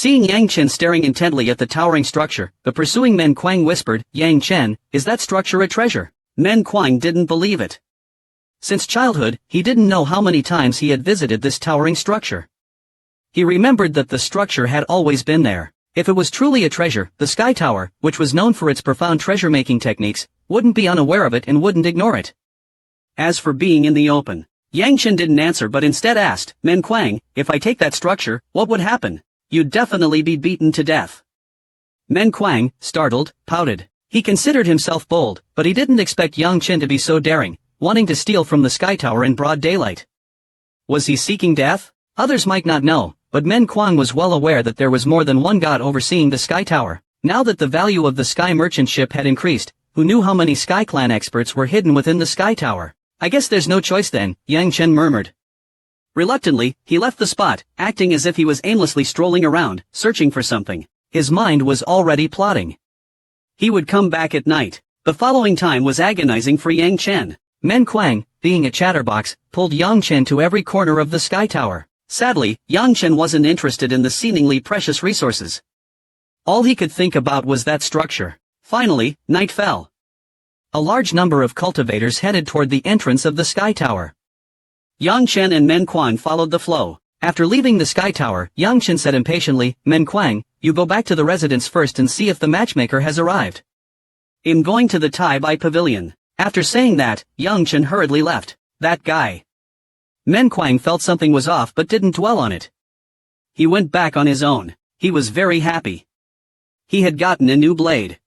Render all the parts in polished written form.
Seeing Yang Chen staring intently at the towering structure, the pursuing Men Kuang whispered, "Yang Chen, is that structure a treasure?" Men Kuang didn't believe it. Since childhood, he didn't know how many times he had visited this towering structure. He remembered that the structure had always been there. If it was truly a treasure, the Sky Tower, which was known for its profound treasure-making techniques, wouldn't be unaware of it and wouldn't ignore it. As for being in the open, Yang Chen didn't answer but instead asked, "Men Kuang, if I take that structure, what would happen?" "You'd definitely be beaten to death." Men Kuang, startled, pouted. He considered himself bold, but he didn't expect Yang Chen to be so daring, wanting to steal from the Sky Tower in broad daylight. Was he seeking death? Others might not know, but Men Kuang was well aware that there was more than one god overseeing the Sky Tower. Now that the value of the Sky Merchant ship had increased, who knew how many Sky Clan experts were hidden within the Sky Tower? "I guess there's no choice then," Yang Chen murmured. Reluctantly, he left the spot, acting as if he was aimlessly strolling around, searching for something. His mind was already plotting. He would come back at night. The following time was agonizing for Yang Chen. Men Kuang, being a chatterbox, pulled Yang Chen to every corner of the Sky Tower. Sadly, Yang Chen wasn't interested in the seemingly precious resources. All he could think about was that structure. Finally, night fell. A large number of cultivators headed toward the entrance of the Sky Tower. Yang Chen and Men Kuang followed the flow. After leaving the Sky Tower, Yang Chen said impatiently, "Men Kuang, you go back to the residence first and see if the matchmaker has arrived. I'm going to the Tai Bai Pavilion." After saying that, Yang Chen hurriedly left. That guy. Men Kuang felt something was off but didn't dwell on it. He went back on his own. He was very happy. He had gotten a new blade.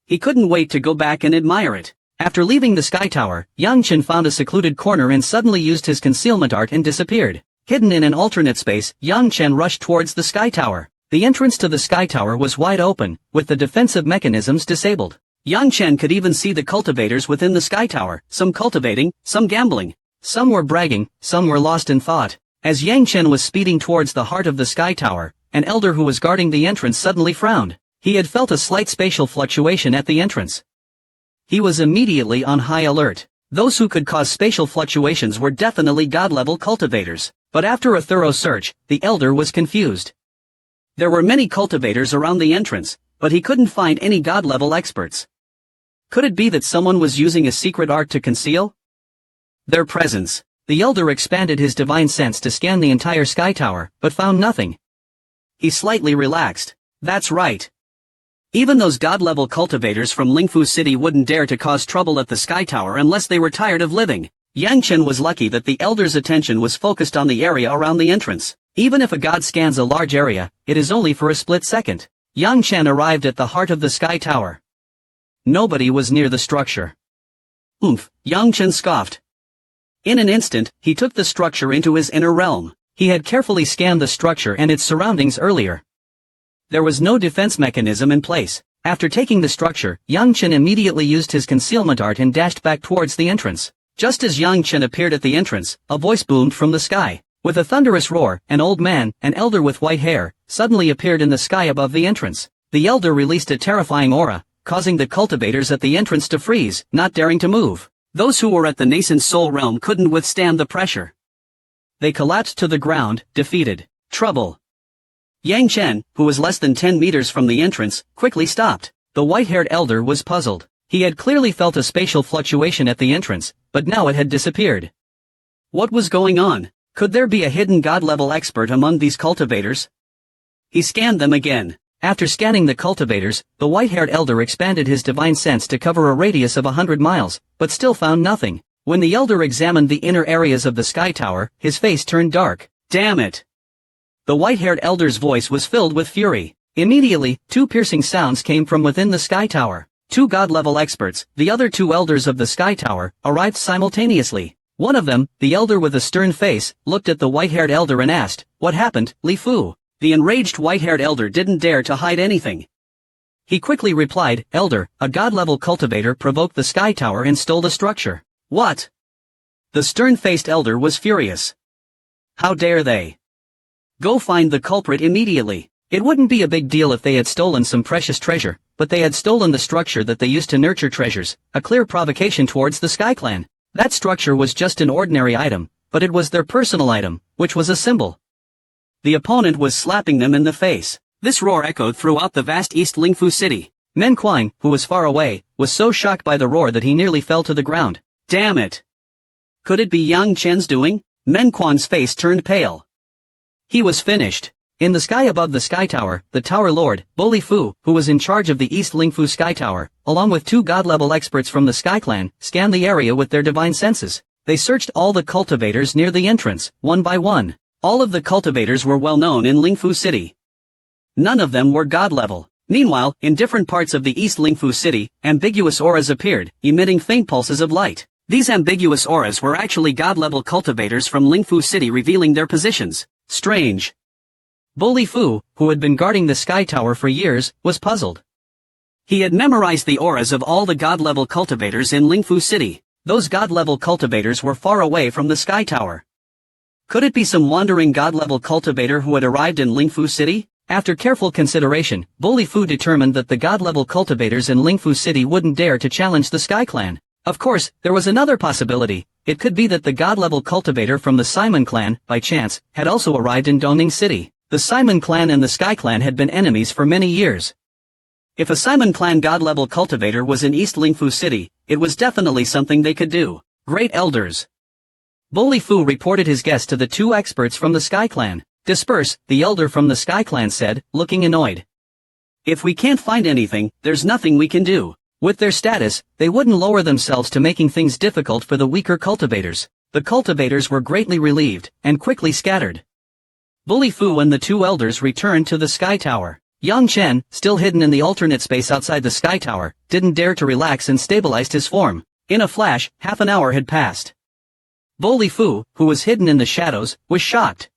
He couldn't wait to go back and admire it. After leaving the Sky Tower, Yang Chen found a secluded corner and suddenly used his concealment art and disappeared. Hidden in an alternate space, Yang Chen rushed towards the Sky Tower. The entrance to the Sky Tower was wide open, with the defensive mechanisms disabled. Yang Chen could even see the cultivators within the Sky Tower, some cultivating, some gambling. Some were bragging, some were lost in thought. As Yang Chen was speeding towards the heart of the Sky Tower, an elder who was guarding the entrance suddenly frowned. He had felt a slight spatial fluctuation at the entrance. He was immediately on high alert. Those who could cause spatial fluctuations were definitely god-level cultivators. But after a thorough search, the elder was confused. There were many cultivators around the entrance, but he couldn't find any god-level experts. Could it be that someone was using a secret art to conceal their presence? The elder expanded his divine sense to scan the entire Sky Tower, but found nothing. He slightly relaxed. That's right. Even those god-level cultivators from Lingfu City wouldn't dare to cause trouble at the Sky Tower unless they were tired of living. Yang Chen was lucky that the elder's attention was focused on the area around the entrance. Even if a god scans a large area, it is only for a split second. Yang Chen arrived at the heart of the Sky Tower. Nobody was near the structure. "Oomph," Yang Chen scoffed. In an instant, he took the structure into his inner realm. He had carefully scanned the structure and its surroundings earlier. There was no defense mechanism in place. After taking the structure, Yang Chen immediately used his concealment art and dashed back towards the entrance. Just as Yang Chen appeared at the entrance, a voice boomed from the sky. With a thunderous roar, an old man, an elder with white hair, suddenly appeared in the sky above the entrance. The elder released a terrifying aura, causing the cultivators at the entrance to freeze, not daring to move. Those who were at the nascent soul realm couldn't withstand the pressure. They collapsed to the ground, defeated. Trouble. Yang Chen, who was less than 10 meters from the entrance, quickly stopped. The white-haired elder was puzzled. He had clearly felt a spatial fluctuation at the entrance, but now it had disappeared. What was going on? Could there be a hidden god-level expert among these cultivators? He scanned them again. After scanning the cultivators, the white-haired elder expanded his divine sense to cover a radius of 100 miles, but still found nothing. When the elder examined the inner areas of the Sky Tower, his face turned dark. Damn it! The white-haired elder's voice was filled with fury. Immediately, two piercing sounds came from within the Sky Tower. Two god-level experts, the other two elders of the Sky Tower, arrived simultaneously. One of them, the elder with a stern face, looked at the white-haired elder and asked, "What happened, Li Fu?" The enraged white-haired elder didn't dare to hide anything. He quickly replied, "Elder, a god-level cultivator provoked the Sky Tower and stole the structure." "What?" The stern-faced elder was furious. "How dare they? Go find the culprit immediately." It wouldn't be a big deal if they had stolen some precious treasure, but they had stolen the structure that they used to nurture treasures, a clear provocation towards the Sky Clan. That structure was just an ordinary item, but it was their personal item, which was a symbol. The opponent was slapping them in the face. This roar echoed throughout the vast East Lingfu city. Men Kuang, who was far away, was so shocked by the roar that he nearly fell to the ground. Damn it! Could it be Yang Chen's doing? Men Kuang's face turned pale. He was finished. In the sky above the Sky Tower, the Tower Lord, Bo Li Fu, who was in charge of the East Lingfu Sky Tower, along with 2 god-level experts from the Sky Clan, scanned the area with their divine senses. They searched all the cultivators near the entrance, one by one. All of the cultivators were well known in Lingfu City. None of them were god-level. Meanwhile, in different parts of the East Lingfu City, ambiguous auras appeared, emitting faint pulses of light. These ambiguous auras were actually god-level cultivators from Lingfu City revealing their positions. Strange. Bo Li Fu, who had been guarding the Sky Tower for years, was puzzled. He had memorized the auras of all the god-level cultivators in Lingfu City. Those god-level cultivators were far away from the Sky Tower. Could it be some wandering god-level cultivator who had arrived in Lingfu City? After careful consideration, Bo Li Fu determined that the god-level cultivators in Lingfu City wouldn't dare to challenge the Sky Clan. Of course, there was another possibility. It could be that the god-level cultivator from the Simon clan, by chance, had also arrived in Dongning City. The Simon clan and the Sky Clan had been enemies for many years. If a Simon clan god-level cultivator was in East Lingfu City, it was definitely something they could do. Great elders. Bo Li Fu reported his guess to the 2 experts from the Sky Clan. Disperse, the elder from the Sky Clan said, looking annoyed. If we can't find anything, there's nothing we can do. With their status, they wouldn't lower themselves to making things difficult for the weaker cultivators. The cultivators were greatly relieved, and quickly scattered. Bo Li Fu and the 2 elders returned to the Sky Tower. Yang Chen, still hidden in the alternate space outside the Sky Tower, didn't dare to relax and stabilized his form. In a flash, half an hour had passed. Bo Li Fu, who was hidden in the shadows, was shocked.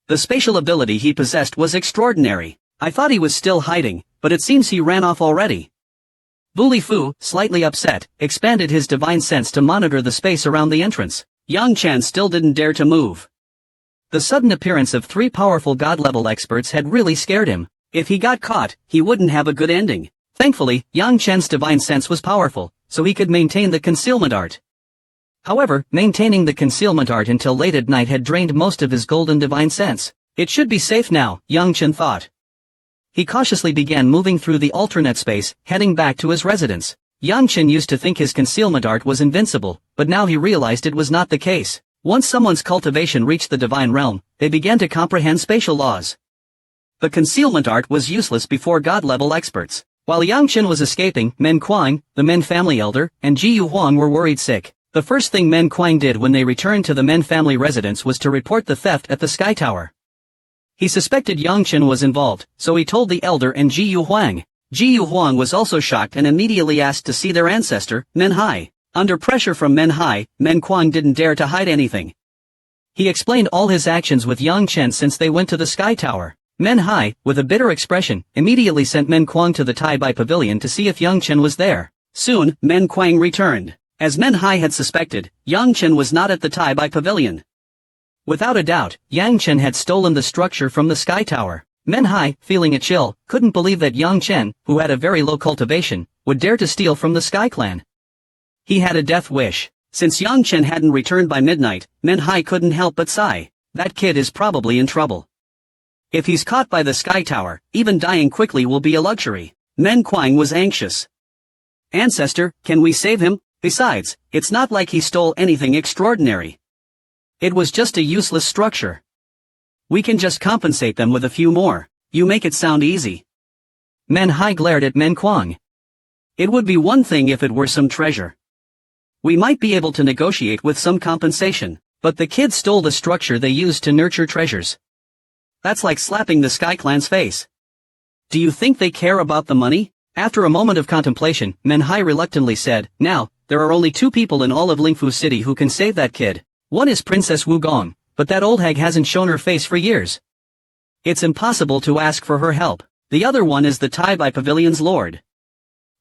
The spatial ability he possessed was extraordinary. I thought he was still hiding, but it seems he ran off already. Bo Li Fu, slightly upset, expanded his divine sense to monitor the space around the entrance. Yang Chen still didn't dare to move. The sudden appearance of 3 powerful god-level experts had really scared him. If he got caught, he wouldn't have a good ending. Thankfully, Yang Chen's divine sense was powerful, so he could maintain the concealment art. However, maintaining the concealment art until late at night had drained most of his golden divine sense. It should be safe now, Yang Chen thought. He cautiously began moving through the alternate space, heading back to his residence. Yang Chen used to think his concealment art was invincible, but now he realized it was not the case. Once someone's cultivation reached the divine realm, they began to comprehend spatial laws. The concealment art was useless before god-level experts. While Yang Chen was escaping, Men Kuang, the Men family elder, and Ji Yu Huang were worried sick. The first thing Men Kuang did when they returned to the Men family residence was to report the theft at the Sky Tower. He suspected Yang Chen was involved, so he told the elder and Ji Yu Huang. Ji Yu Huang was also shocked and immediately asked to see their ancestor, Men Hai. Under pressure from Men Hai, Men Kuang didn't dare to hide anything. He explained all his actions with Yang Chen since they went to the Sky Tower. Men Hai, with a bitter expression, immediately sent Men Kuang to the Tai Bai Pavilion to see if Yang Chen was there. Soon, Men Kuang returned. As Men Hai had suspected, Yang Chen was not at the Tai Bai Pavilion. Without a doubt, Yang Chen had stolen the structure from the Sky Tower. Men Hai, feeling a chill, couldn't believe that Yang Chen, who had a very low cultivation, would dare to steal from the Sky Clan. He had a death wish. Since Yang Chen hadn't returned by midnight, Men Hai couldn't help but sigh. That kid is probably in trouble. If he's caught by the Sky Tower, even dying quickly will be a luxury. Men Kuang was anxious. Ancestor, can we save him? Besides, it's not like he stole anything extraordinary. It was just a useless structure. We can just compensate them with a few more. You make it sound easy. Men Hai glared at Men Kuang. It would be one thing if it were some treasure. We might be able to negotiate with some compensation, but the kids stole the structure they used to nurture treasures. That's like slapping the Sky Clan's face. Do you think they care about the money? After a moment of contemplation, Men Hai reluctantly said, Now, there are only 2 people in all of Lingfu City who can save that kid. One is Princess Wu Gong, but that old hag hasn't shown her face for years. It's impossible to ask for her help. The other one is the Tai Bai Pavilion's lord.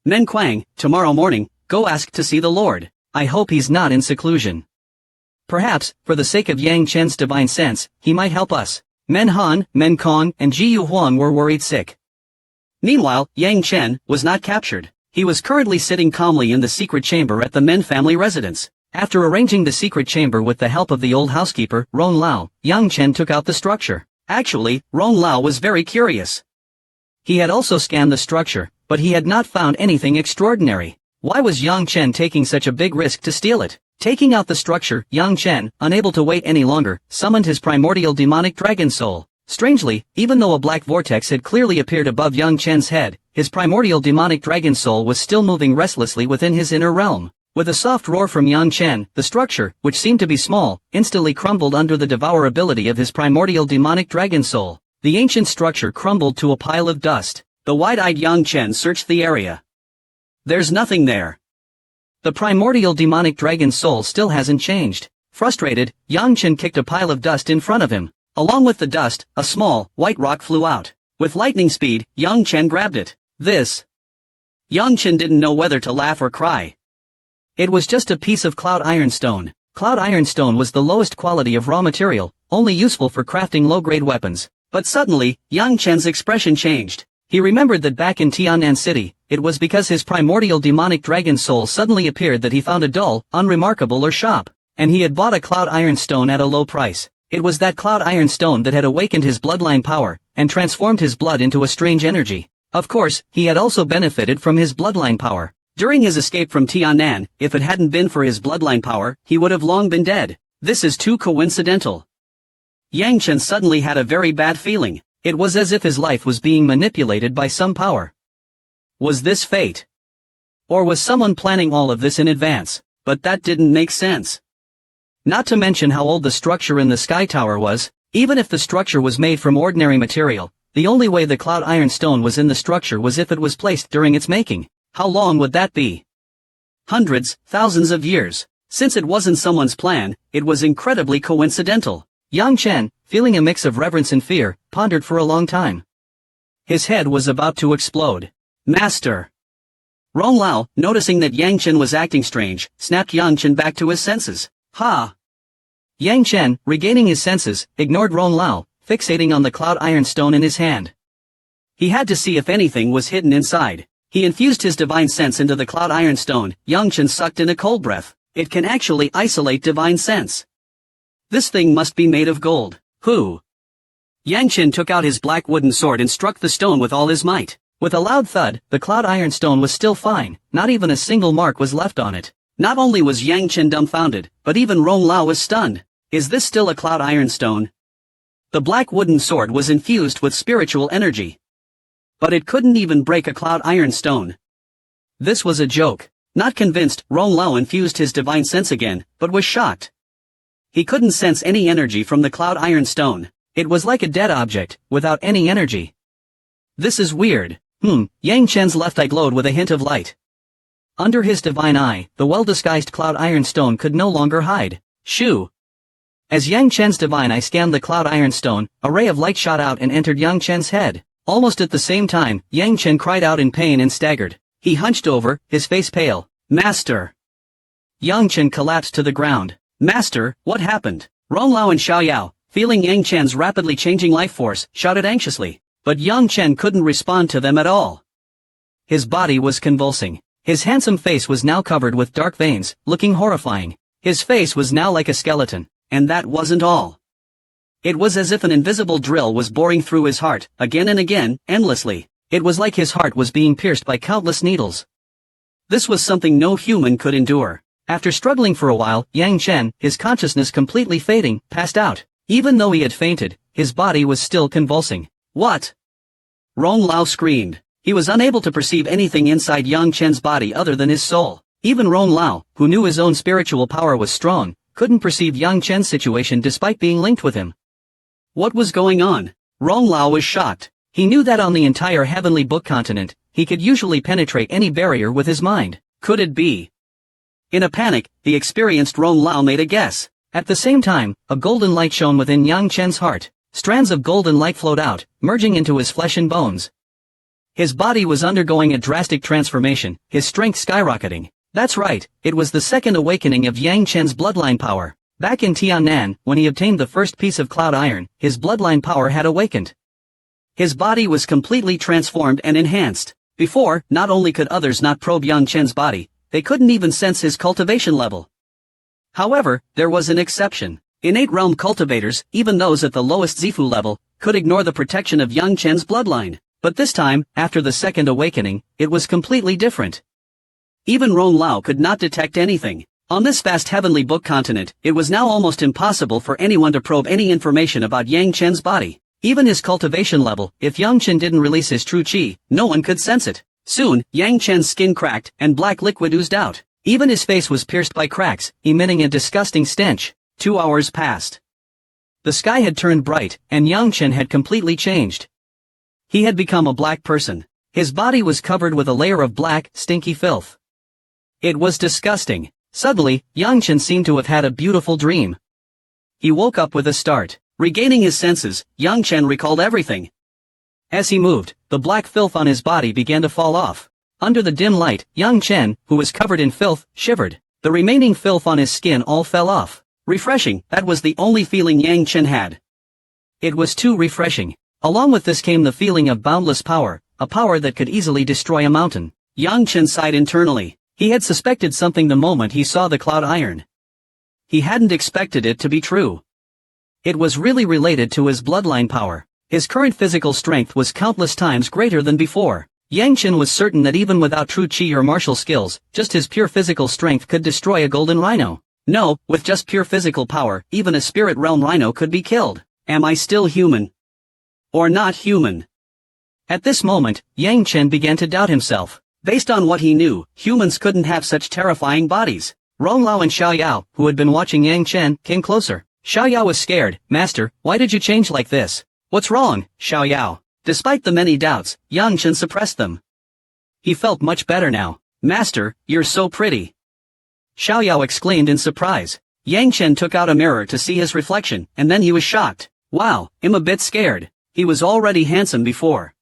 Men Kuang, tomorrow morning, go ask to see the lord. I hope he's not in seclusion. Perhaps, for the sake of Yang Chen's divine sense, he might help us. Men Han, Men Kong, and Ji Yu Huang were worried sick. Meanwhile, Yang Chen was not captured. He was currently sitting calmly in the secret chamber at the Men family residence. After arranging the secret chamber with the help of the old housekeeper, Ron Lao, Yang Chen took out the structure. Actually, Rong Lao was very curious. He had also scanned the structure, but he had not found anything extraordinary. Why was Yang Chen taking such a big risk to steal it? Taking out the structure, Yang Chen, unable to wait any longer, summoned his primordial demonic dragon soul. Strangely, even though a black vortex had clearly appeared above Yang Chen's head, his primordial demonic dragon soul was still moving restlessly within his inner realm. With a soft roar from Yang Chen, the structure, which seemed to be small, instantly crumbled under the Devourer ability of his primordial demonic dragon soul. The ancient structure crumbled to a pile of dust. The wide-eyed Yang Chen searched the area. There's nothing there. The primordial demonic dragon soul still hasn't changed. Frustrated, Yang Chen kicked a pile of dust in front of him. Along with the dust, a small, white rock flew out. With lightning speed, Yang Chen grabbed it. This. Yang Chen didn't know whether to laugh or cry. It was just a piece of cloud ironstone. Cloud ironstone was the lowest quality of raw material, only useful for crafting low-grade weapons. But suddenly, Yang Chen's expression changed. He remembered that back in Tianan City, it was because his primordial demonic dragon soul suddenly appeared that he found a dull, unremarkable shop. And he had bought a cloud ironstone at a low price. It was that cloud ironstone that had awakened his bloodline power, and transformed his blood into a strange energy. Of course, he had also benefited from his bloodline power. During his escape from Tianan, if it hadn't been for his bloodline power, he would have long been dead. This is too coincidental. Yang Chen suddenly had a very bad feeling. It was as if his life was being manipulated by some power. Was this fate? Or was someone planning all of this in advance? But that didn't make sense. Not to mention how old the structure in the Sky Tower was. Even if the structure was made from ordinary material, the only way the cloud ironstone was in the structure was if it was placed during its making. How long would that be? Hundreds, thousands of years. Since it wasn't someone's plan, it was incredibly coincidental. Yang Chen, feeling a mix of reverence and fear, pondered for a long time. His head was about to explode. Master! Rong Lao, noticing that Yang Chen was acting strange, snapped Yang Chen back to his senses. Ha! Yang Chen, regaining his senses, ignored Rong Lao, fixating on the cloud ironstone in his hand. He had to see if anything was hidden inside. He infused his divine sense into the cloud ironstone. Yang Chen sucked in a cold breath. It can actually isolate divine sense. This thing must be made of gold. Who? Yang Chen took out his black wooden sword and struck the stone with all his might. With a loud thud, the cloud ironstone was still fine. Not even a single mark was left on it. Not only was Yang Chen dumbfounded, but even Rong Lao was stunned. Is this still a cloud ironstone? The black wooden sword was infused with spiritual energy. But it couldn't even break a cloud ironstone. This was a joke. Not convinced, Rong Lao infused his divine sense again, but was shocked. He couldn't sense any energy from the cloud ironstone. It was like a dead object, without any energy. This is weird. Yang Chen's left eye glowed with a hint of light. Under his divine eye, the well-disguised cloud ironstone could no longer hide. Shoo! As Yang Chen's divine eye scanned the cloud ironstone, a ray of light shot out and entered Yang Chen's head. Almost at the same time, Yang Chen cried out in pain and staggered. He hunched over, his face pale. Master! Yang Chen collapsed to the ground. Master, what happened? Rong Lao and Xiao Yao, feeling Yang Chen's rapidly changing life force, shouted anxiously. But Yang Chen couldn't respond to them at all. His body was convulsing. His handsome face was now covered with dark veins, looking horrifying. His face was now like a skeleton. And that wasn't all. It was as if an invisible drill was boring through his heart, again and again, endlessly. It was like his heart was being pierced by countless needles. This was something no human could endure. After struggling for a while, Yang Chen, his consciousness completely fading, passed out. Even though he had fainted, his body was still convulsing. What? Rong Lao screamed. He was unable to perceive anything inside Yang Chen's body other than his soul. Even Rong Lao, who knew his own spiritual power was strong, couldn't perceive Yang Chen's situation despite being linked with him. What was going on? Rong Lao was shocked. He knew that on the entire Heavenly Book continent, he could usually penetrate any barrier with his mind. Could it be? In a panic, the experienced Rong Lao made a guess. At the same time, a golden light shone within Yang Chen's heart. Strands of golden light flowed out, merging into his flesh and bones. His body was undergoing a drastic transformation, his strength skyrocketing. That's right, it was the second awakening of Yang Chen's bloodline power. Back in Tianan, when he obtained the first piece of cloud iron, his bloodline power had awakened. His body was completely transformed and enhanced. Before, not only could others not probe Yang Chen's body, they couldn't even sense his cultivation level. However, there was an exception. Innate realm cultivators, even those at the lowest Zifu level, could ignore the protection of Yang Chen's bloodline. But this time, after the second awakening, it was completely different. Even Ron Lao could not detect anything. On this vast heavenly book continent, it was now almost impossible for anyone to probe any information about Yang Chen's body. Even his cultivation level, if Yang Chen didn't release his true qi, no one could sense it. Soon, Yang Chen's skin cracked, and black liquid oozed out. Even his face was pierced by cracks, emitting a disgusting stench. 2 hours passed. The sky had turned bright, and Yang Chen had completely changed. He had become a black person. His body was covered with a layer of black, stinky filth. It was disgusting. Suddenly, Yang Chen seemed to have had a beautiful dream. He woke up with a start. Regaining his senses, Yang Chen recalled everything. As he moved, the black filth on his body began to fall off. Under the dim light, Yang Chen, who was covered in filth, shivered. The remaining filth on his skin all fell off. Refreshing, that was the only feeling Yang Chen had. It was too refreshing. Along with this came the feeling of boundless power, a power that could easily destroy a mountain. Yang Chen sighed internally. He had suspected something the moment he saw the cloud iron. He hadn't expected it to be true. It was really related to his bloodline power. His current physical strength was countless times greater than before. Yang Chen was certain that even without true qi or martial skills, just his pure physical strength could destroy a golden rhino. No, with just pure physical power, even a spirit realm rhino could be killed. Am I still human? Or not human? At this moment, Yang Chen began to doubt himself. Based on what he knew, humans couldn't have such terrifying bodies. Rong Lao and Xiao Yao, who had been watching Yang Chen, came closer. Xiao Yao was scared. Master, why did you change like this? What's wrong, Xiao Yao? Despite the many doubts, Yang Chen suppressed them. He felt much better now. Master, you're so pretty. Xiao Yao exclaimed in surprise. Yang Chen took out a mirror to see his reflection, and then he was shocked. Wow, I'm a bit scared. He was already handsome before.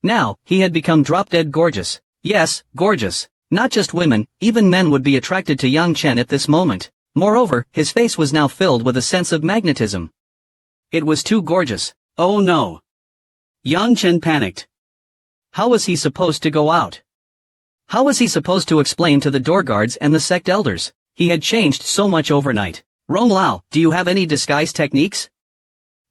Now, he had become drop-dead gorgeous. Yes, gorgeous. Not just women, even men would be attracted to Yang Chen at this moment. Moreover, his face was now filled with a sense of magnetism. It was too gorgeous. Oh no. Yang Chen panicked. How was he supposed to go out? How was he supposed to explain to the door guards and the sect elders? He had changed so much overnight. Rong Lao, do you have any disguise techniques?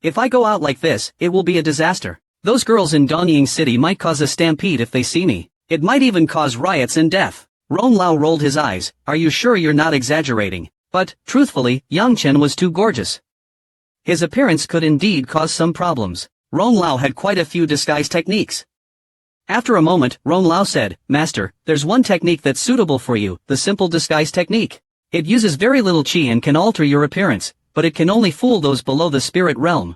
If I go out like this, it will be a disaster. Those girls in Donying City might cause a stampede if they see me. It might even cause riots and death. Rong Lao rolled his eyes. Are you sure you're not exaggerating? But, truthfully, Yang Chen was too gorgeous. His appearance could indeed cause some problems. Rong Lao had quite a few disguise techniques. After a moment, Rong Lao said, Master, there's one technique that's suitable for you, the simple disguise technique. It uses very little qi and can alter your appearance, but it can only fool those below the spirit realm.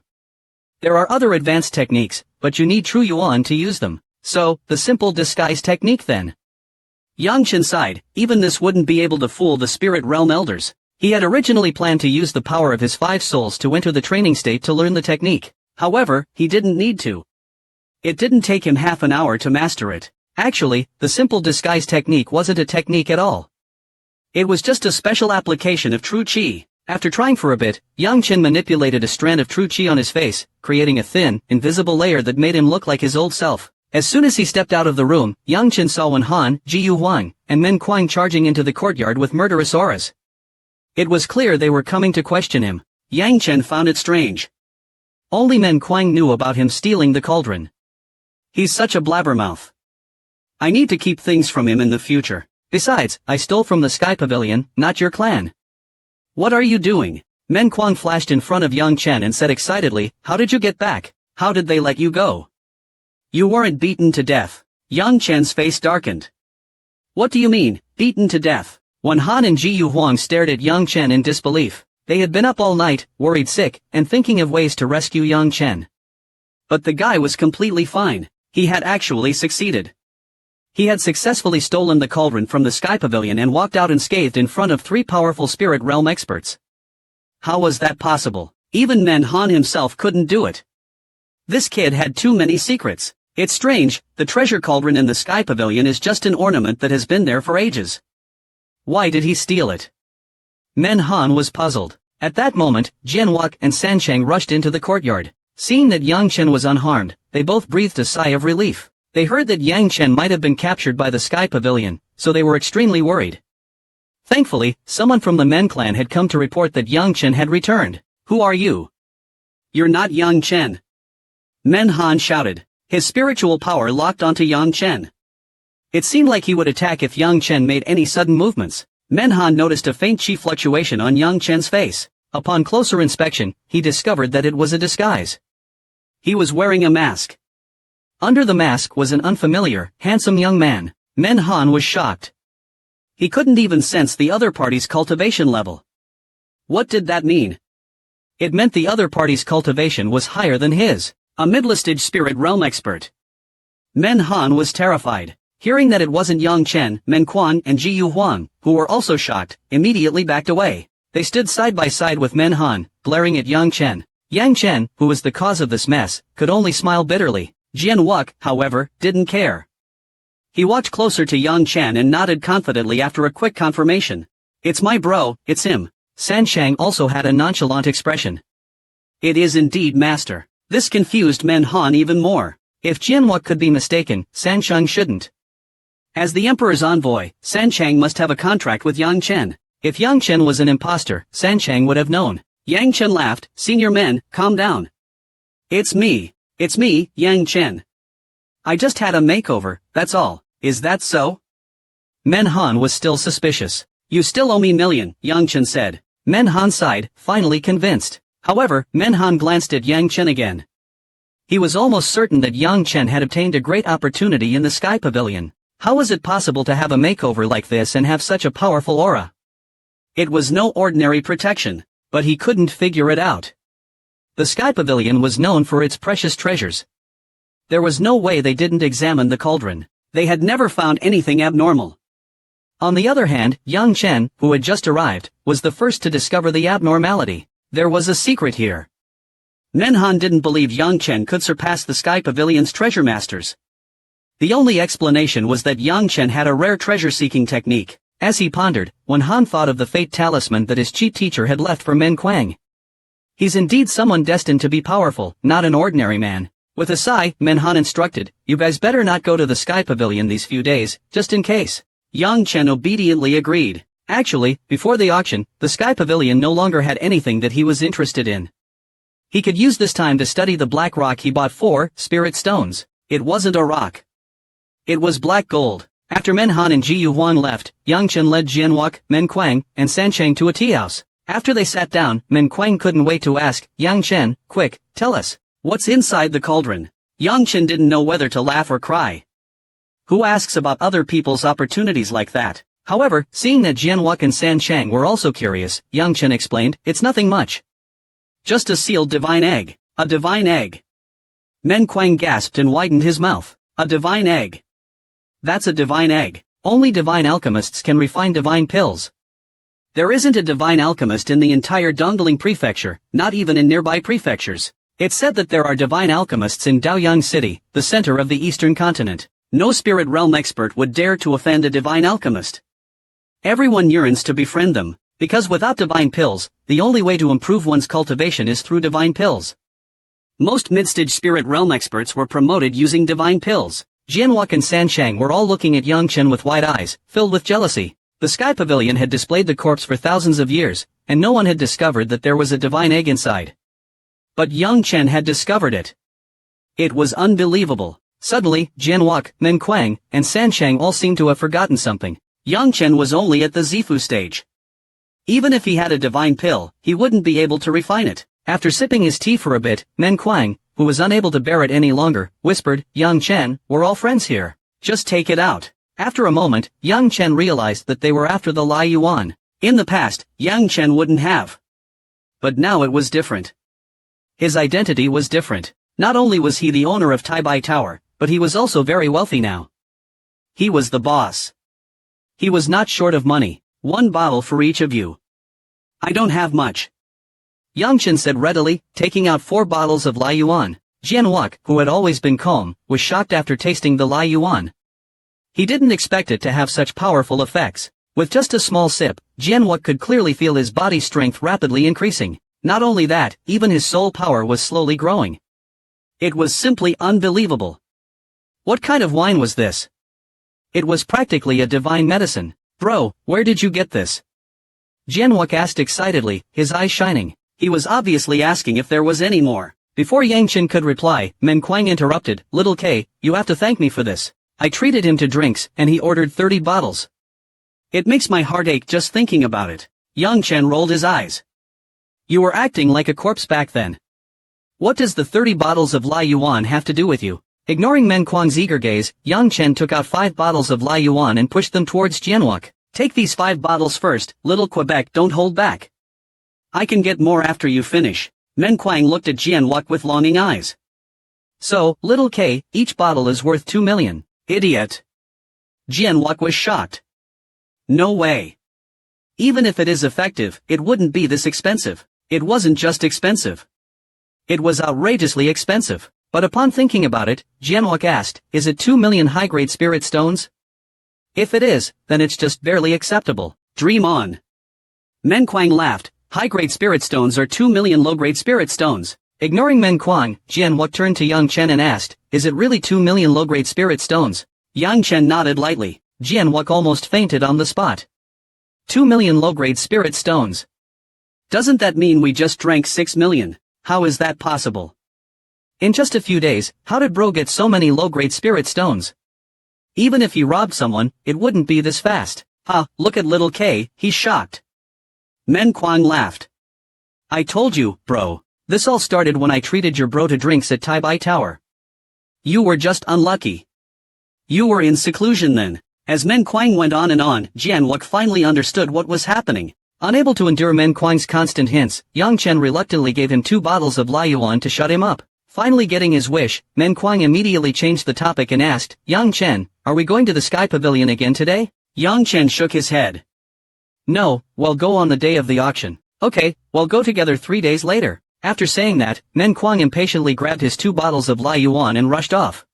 There are other advanced techniques, but you need true yuan to use them. So, the simple disguise technique then. Yang Chen sighed. Even this wouldn't be able to fool the spirit realm elders. He had originally planned to use the power of his 5 souls to enter the training state to learn the technique. However, he didn't need to. It didn't take him half an hour to master it. Actually, the simple disguise technique wasn't a technique at all. It was just a special application of true qi. After trying for a bit, Yang Chen manipulated a strand of true qi on his face, creating a thin, invisible layer that made him look like his old self. As soon as he stepped out of the room, Yang Chen saw Wen Han, Jiyu Huang, and Men Kuang charging into the courtyard with murderous auras. It was clear they were coming to question him. Yang Chen found it strange. Only Men Kuang knew about him stealing the cauldron. He's such a blabbermouth. I need to keep things from him in the future. Besides, I stole from the Sky Pavilion, not your clan. What are you doing? Men Kuang flashed in front of Yang Chen and said excitedly, How did you get back? How did they let you go? You weren't beaten to death. Yang Chen's face darkened. What do you mean, beaten to death? Wen Han and Jiyu Huang stared at Yang Chen in disbelief. They had been up all night, worried sick, and thinking of ways to rescue Yang Chen. But the guy was completely fine. He had actually succeeded. He had successfully stolen the cauldron from the Sky Pavilion and walked out unscathed in front of 3 powerful spirit realm experts. How was that possible? Even Men Han himself couldn't do it. This kid had too many secrets. It's strange, the treasure cauldron in the Sky Pavilion is just an ornament that has been there for ages. Why did he steal it? Men Han was puzzled. At that moment, Jian Wuk and Sancheng rushed into the courtyard. Seeing that Yang Chen was unharmed, they both breathed a sigh of relief. They heard that Yang Chen might have been captured by the Sky Pavilion, so they were extremely worried. Thankfully, someone from the Men clan had come to report that Yang Chen had returned. Who are you? You're not Yang Chen. Men Han shouted. His spiritual power locked onto Yang Chen. It seemed like he would attack if Yang Chen made any sudden movements. Men Han noticed a faint chi fluctuation on Yang Chen's face. Upon closer inspection, he discovered that it was a disguise. He was wearing a mask. Under the mask was an unfamiliar, handsome young man. Men Han was shocked. He couldn't even sense the other party's cultivation level. What did that mean? It meant the other party's cultivation was higher than his, a mid-listage spirit realm expert. Men Han was terrified. Hearing that it wasn't Yang Chen, Men Quan and Ji Yu Huang, who were also shocked, immediately backed away. They stood side by side with Men Han, glaring at Yang Chen. Yang Chen, who was the cause of this mess, could only smile bitterly. Jian Wuk, however, didn't care. He walked closer to Yang Chen and nodded confidently after a quick confirmation. It's my bro, it's him. San Shang also had a nonchalant expression. It is indeed master. This confused Men Han even more. If Jian Wuk could be mistaken, San Shang shouldn't. As the emperor's envoy, San Shang must have a contract with Yang Chen. If Yang Chen was an imposter, San Shang would have known. Yang Chen laughed. Senior men, calm down. It's me, Yang Chen. I just had a makeover, that's all. Is that so? Men Han was still suspicious. You still owe me million, Yang Chen said. Men Han sighed, finally convinced. However, Men Han glanced at Yang Chen again. He was almost certain that Yang Chen had obtained a great opportunity in the Sky Pavilion. How was it possible to have a makeover like this and have such a powerful aura? It was no ordinary protection, but he couldn't figure it out. The Sky Pavilion was known for its precious treasures. There was no way they didn't examine the cauldron. They had never found anything abnormal. On the other hand, Yang Chen, who had just arrived, was the first to discover the abnormality. There was a secret here. Men Han didn't believe Yang Chen could surpass the Sky Pavilion's treasure masters. The only explanation was that Yang Chen had a rare treasure-seeking technique. As he pondered, when Han thought of the fate talisman that his cheat teacher had left for Men Kuang. He's indeed someone destined to be powerful, not an ordinary man. With a sigh, Men Han instructed, you guys better not go to the Sky Pavilion these few days, just in case. Yang Chen obediently agreed. Actually, before the auction, the Sky Pavilion no longer had anything that he was interested in. He could use this time to study the black rock he bought 4 spirit stones. It wasn't a rock. It was black gold. After Men Han and Ji Yu Huan left, Yang Chen led Jian Wuk, Men Kuang, and San Shang to a tea house. After they sat down, Men Kuang couldn't wait to ask, Yang Chen, quick, tell us, what's inside the cauldron? Yang Chen didn't know whether to laugh or cry. Who asks about other people's opportunities like that? However, seeing that Jian Wuk and San Shang were also curious, Yang Chen explained, it's nothing much. Just a sealed divine egg. A divine egg. Men Kuang gasped and widened his mouth. A divine egg. That's a divine egg. Only divine alchemists can refine divine pills. There isn't a divine alchemist in the entire Dongling prefecture, not even in nearby prefectures. It's said that there are divine alchemists in Daoyang City, the center of the eastern continent. No spirit realm expert would dare to offend a divine alchemist. Everyone yearns to befriend them, because without divine pills, the only way to improve one's cultivation is through divine pills. Most mid-stage spirit realm experts were promoted using divine pills. Jian Wuk and San Shang were all looking at Yang Chen with wide eyes, filled with jealousy. The Sky Pavilion had displayed the corpse for thousands of years, and no one had discovered that there was a divine egg inside. But Yang Chen had discovered it. It was unbelievable. Suddenly, Jian Wuk, Men Kuang, and San Shang all seemed to have forgotten something. Yang Chen was only at the Zifu stage. Even if he had a divine pill, he wouldn't be able to refine it. After sipping his tea for a bit, Men Kuang, who was unable to bear it any longer, whispered, Yang Chen, we're all friends here. Just take it out. After a moment, Yang Chen realized that they were after the Lai Yuan. In the past, Yang Chen wouldn't have. But now it was different. His identity was different. Not only was he the owner of Taibai Tower, but he was also very wealthy now. He was the boss. He was not short of money. 1 bottle for each of you. I don't have much. Yang Chen said readily, taking out 4 bottles of Lai Yuan. Jian Wuk, who had always been calm, was shocked after tasting the Lai Yuan. He didn't expect it to have such powerful effects. With just a small sip, Jian Wuk could clearly feel his body strength rapidly increasing. Not only that, even his soul power was slowly growing. It was simply unbelievable. What kind of wine was this? It was practically a divine medicine. Bro, where did you get this? Jian Wuk asked excitedly, his eyes shining. He was obviously asking if there was any more. Before Yang Chen could reply, Men Kuang interrupted, "Little K, you have to thank me for this. I treated him to drinks, and he ordered 30 bottles. It makes my heart ache just thinking about it." Yang Chen rolled his eyes. "You were acting like a corpse back then. What does the 30 bottles of Lai Yuan have to do with you?" Ignoring Men Kuang's eager gaze, Yang Chen took out 5 bottles of Lai Yuan and pushed them towards Jianwok. "Take these 5 bottles first, little Quebec, don't hold back. I can get more after you finish." Men Kuang looked at Jianwok with longing eyes. "So, little K, each bottle is worth 2 million. Idiot." Jianwok was shocked. "No way. Even if it is effective, it wouldn't be this expensive." It wasn't just expensive. It was outrageously expensive. But upon thinking about it, Jianwok asked, "Is it 2 million high-grade spirit stones? If it is, then it's just barely acceptable. Dream on." Men Kuang laughed. "High-grade spirit stones are 2 million low-grade spirit stones." Ignoring Men Kuang, Jianwok turned to Yang Chen and asked, "Is it really 2 million low-grade spirit stones?" Yang Chen nodded lightly. Jianwok almost fainted on the spot. 2 million low-grade spirit stones. Doesn't that mean we just drank 6 million? How is that possible? In just a few days, how did bro get so many low-grade spirit stones? Even if he robbed someone, it wouldn't be this fast. Look at little K, he's shocked. Men Kuang laughed. "I told you, bro. This all started when I treated your bro to drinks at Tai Bai Tower. You were just unlucky. You were in seclusion then." As Men Kuang went on and on, Jianwok finally understood what was happening. Unable to endure Men Kuang's constant hints, Yang Chen reluctantly gave him 2 bottles of Lai Yuan to shut him up. Finally getting his wish, Men Kuang immediately changed the topic and asked, "Yang Chen, are we going to the Sky Pavilion again today?" Yang Chen shook his head. "No, we'll go on the day of the auction." "Okay, we'll go together 3 days later." After saying that, Men Kuang impatiently grabbed his 2 bottles of Lai Yuan and rushed off.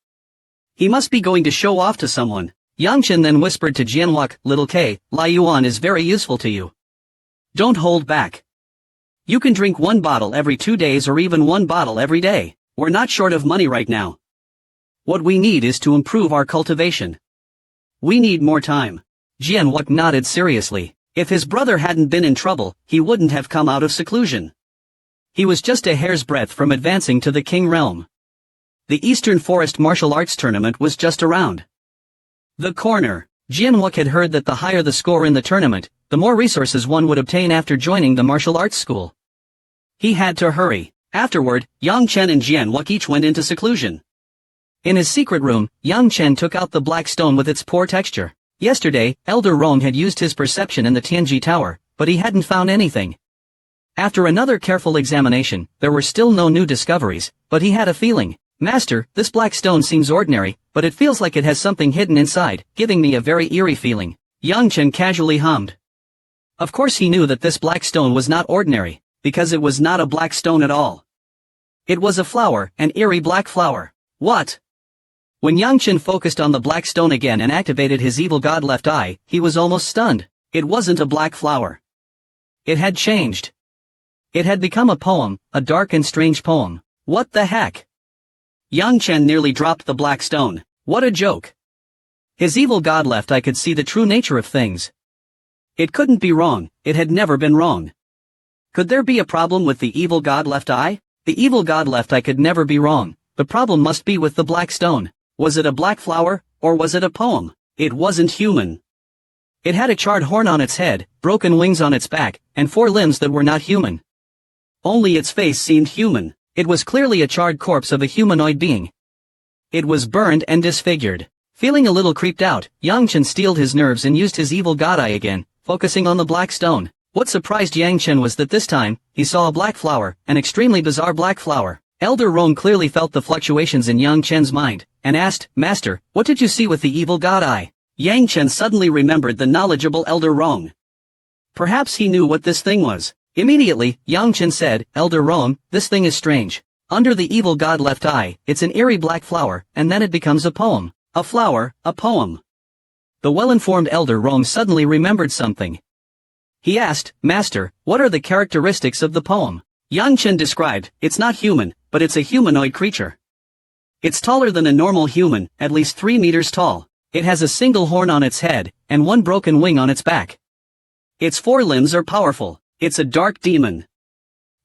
He must be going to show off to someone. Yang Chen then whispered to Jianwok, "Little K, Lai Yuan is very useful to you. Don't hold back. You can drink 1 bottle every 2 days or even 1 bottle every day. We're not short of money right now. What we need is to improve our cultivation. We need more time." Jianwok nodded seriously. If his brother hadn't been in trouble, he wouldn't have come out of seclusion. He was just a hair's breadth from advancing to the King Realm. The Eastern Forest Martial Arts Tournament was just around the corner. Jianwok had heard that the higher the score in the tournament, the more resources one would obtain after joining the martial arts school. He had to hurry. Afterward, Yang Chen and Jianwok each went into seclusion. In his secret room, Yang Chen took out the black stone with its poor texture. Yesterday, Elder Rong had used his perception in the Tianji Tower, but he hadn't found anything. After another careful examination, there were still no new discoveries, but he had a feeling. "Master, this black stone seems ordinary, but it feels like it has something hidden inside, giving me a very eerie feeling." Yang Chen casually hummed. Of course he knew that this black stone was not ordinary, because it was not a black stone at all. It was a flower, an eerie black flower. What? When Yang Chen focused on the black stone again and activated his evil god left eye, he was almost stunned. It wasn't a black flower. It had changed. It had become a poem, a dark and strange poem. What the heck? Yang Chen nearly dropped the black stone. What a joke. His evil god left eye could see the true nature of things. It couldn't be wrong, it had never been wrong. Could there be a problem with the evil god left eye? The evil god left eye could never be wrong. The problem must be with the black stone. Was it a black flower, or was it a poem? It wasn't human. It had a charred horn on its head, broken wings on its back, and 4 limbs that were not human. Only its face seemed human. It was clearly a charred corpse of a humanoid being. It was burned and disfigured. Feeling a little creeped out, Yang Chen steeled his nerves and used his evil god eye again, focusing on the black stone. What surprised Yang Chen was that this time, he saw a black flower, an extremely bizarre black flower. Elder Rong clearly felt the fluctuations in Yang Chen's mind, and asked, "Master, what did you see with the evil god eye?" Yang Chen suddenly remembered the knowledgeable Elder Rong. Perhaps he knew what this thing was. Immediately, Yang Chen said, "Elder Rong, this thing is strange. Under the evil god left eye, it's an eerie black flower, and then it becomes a poem. A flower, a poem." The well-informed Elder Rong suddenly remembered something. He asked, "Master, what are the characteristics of the poem?" Yang Chen described, "It's not human, but it's a humanoid creature. It's taller than a normal human, at least 3 meters tall. It has a single horn on its head, and 1 broken wing on its back. Its 4 limbs are powerful. It's a dark demon."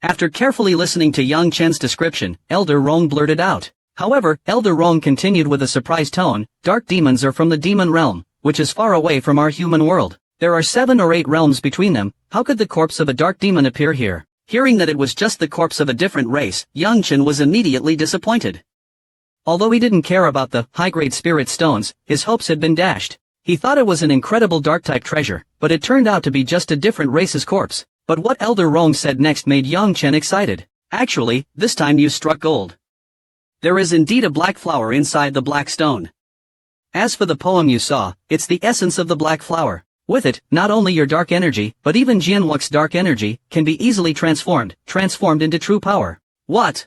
After carefully listening to Yang Chen's description, Elder Rong blurted out. However, Elder Rong continued with a surprised tone, dark demons are from the demon realm, which is far away from our human world. There are 7 or 8 realms between them. How could the corpse of a dark demon appear here? Hearing that it was just the corpse of a different race, Yang Chen was immediately disappointed. Although he didn't care about the high-grade spirit stones, his hopes had been dashed. He thought it was an incredible dark-type treasure, but it turned out to be just a different race's corpse. But what Elder Rong said next made Yang Chen excited. Actually, this time you struck gold. There is indeed a black flower inside the black stone. As for the poem you saw, it's the essence of the black flower. With it, not only your dark energy, but even Jianwu's dark energy, can be easily transformed into true power. What?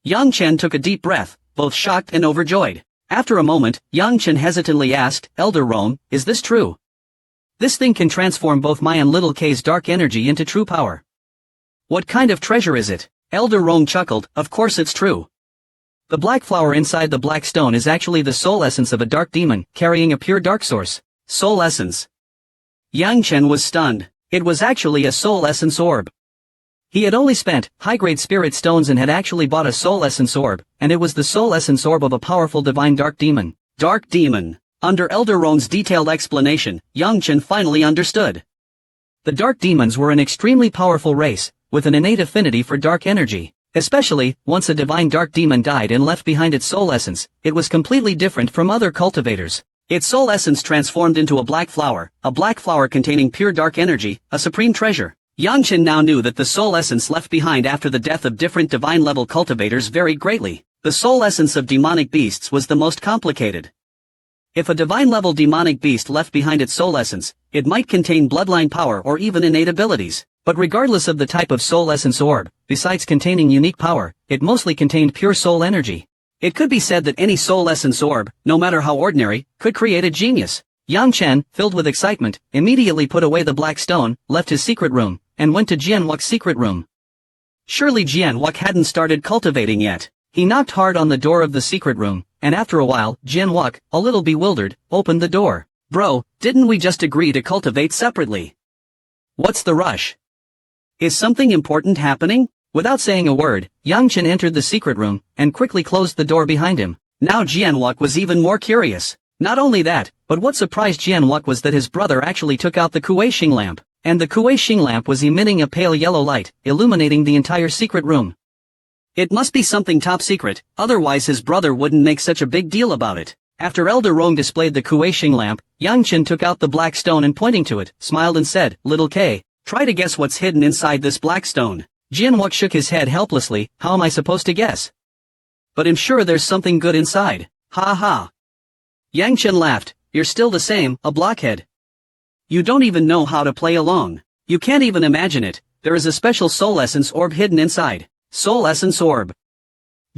Yang Chen took a deep breath, both shocked and overjoyed. After a moment, Yang Chen hesitantly asked, Elder Rong, is this true? This thing can transform both my and Little K's dark energy into true power. What kind of treasure is it? Elder Rong chuckled, of course it's true. The black flower inside the black stone is actually the soul essence of a dark demon, carrying a pure dark source. Soul essence. Yang Chen was stunned. It was actually a soul essence orb. He had only spent high-grade spirit stones and had actually bought a soul essence orb, and it was the soul essence orb of a powerful divine dark demon. Dark demon. Under Elder Rong's detailed explanation, Yang Chen finally understood. The dark demons were an extremely powerful race, with an innate affinity for dark energy. Especially, once a divine dark demon died and left behind its soul essence, it was completely different from other cultivators. Its soul essence transformed into a black flower containing pure dark energy, a supreme treasure. Yang Chen now knew that the soul essence left behind after the death of different divine-level cultivators varied greatly. The soul essence of demonic beasts was the most complicated. If a divine-level demonic beast left behind its soul essence, it might contain bloodline power or even innate abilities. But regardless of the type of soul essence orb, besides containing unique power, it mostly contained pure soul energy. It could be said that any soul essence orb, no matter how ordinary, could create a genius. Yang Chen, filled with excitement, immediately put away the black stone, left his secret room, and went to Jianwu's secret room. Surely Jianwu hadn't started cultivating yet. He knocked hard on the door of the secret room, and after a while, Jianwu, a little bewildered, opened the door. Bro, didn't we just agree to cultivate separately? What's the rush? Is something important happening? Without saying a word, Yang Chen entered the secret room, and quickly closed the door behind him. Now Jianwu was even more curious. Not only that, but what surprised Jianwu was that his brother actually took out the Kuei-Shing lamp, and the Kuei-Shing lamp was emitting a pale yellow light, illuminating the entire secret room. It must be something top secret, otherwise his brother wouldn't make such a big deal about it. After Elder Rong displayed the Kuei-Shing lamp, Yang Chen took out the black stone and pointing to it, smiled and said, Little K, try to guess what's hidden inside this black stone. Jianwu shook his head helplessly, how am I supposed to guess? But I'm sure there's something good inside. Ha ha. Yang Chen laughed, you're still the same, a blockhead. You don't even know how to play along. You can't even imagine it, there is a special soul essence orb hidden inside. Soul essence orb.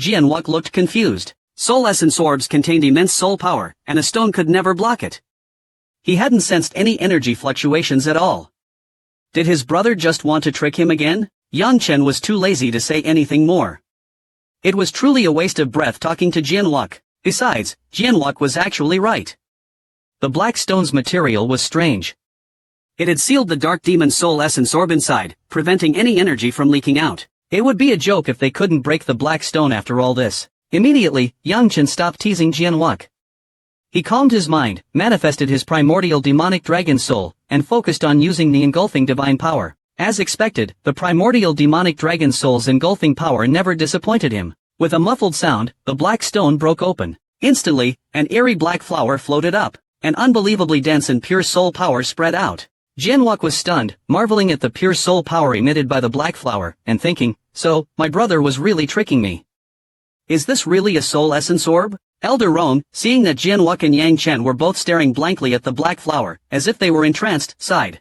Jianwu looked confused. Soul essence orbs contained immense soul power, and a stone could never block it. He hadn't sensed any energy fluctuations at all. Did his brother just want to trick him again? Yang Chen was too lazy to say anything more. It was truly a waste of breath talking to Jianwu. Besides, Jianwu was actually right. The black stone's material was strange. It had sealed the dark demon soul essence orb inside, preventing any energy from leaking out. It would be a joke if they couldn't break the black stone after all this. Immediately, Yang Chen stopped teasing Jianwu. He calmed his mind, manifested his primordial demonic dragon soul, and focused on using the engulfing divine power. As expected, the primordial demonic dragon soul's engulfing power never disappointed him. With a muffled sound, the black stone broke open. Instantly, an eerie black flower floated up. An unbelievably dense and pure soul power spread out. Jianwu was stunned, marveling at the pure soul power emitted by the black flower, and thinking, so, my brother was really tricking me. Is this really a soul essence orb? Elder Rong, seeing that Jianwu and Yang Chen were both staring blankly at the black flower, as if they were entranced, sighed.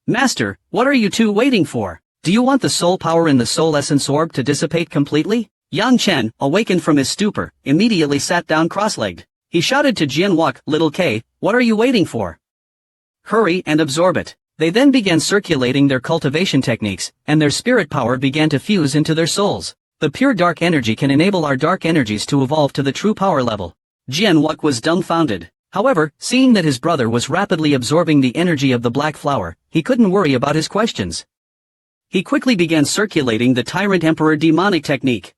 Master, what are you two waiting for? Do you want the soul power in the soul essence orb to dissipate completely? Yang Chen, awakened from his stupor, immediately sat down cross-legged. He shouted to Jianwu, Little K, what are you waiting for? Hurry and absorb it. They then began circulating their cultivation techniques, and their spirit power began to fuse into their souls. The pure dark energy can enable our dark energies to evolve to the true power level. Jianwu was dumbfounded. However, seeing that his brother was rapidly absorbing the energy of the black flower, he couldn't worry about his questions. He quickly began circulating the Tyrant Emperor demonic technique,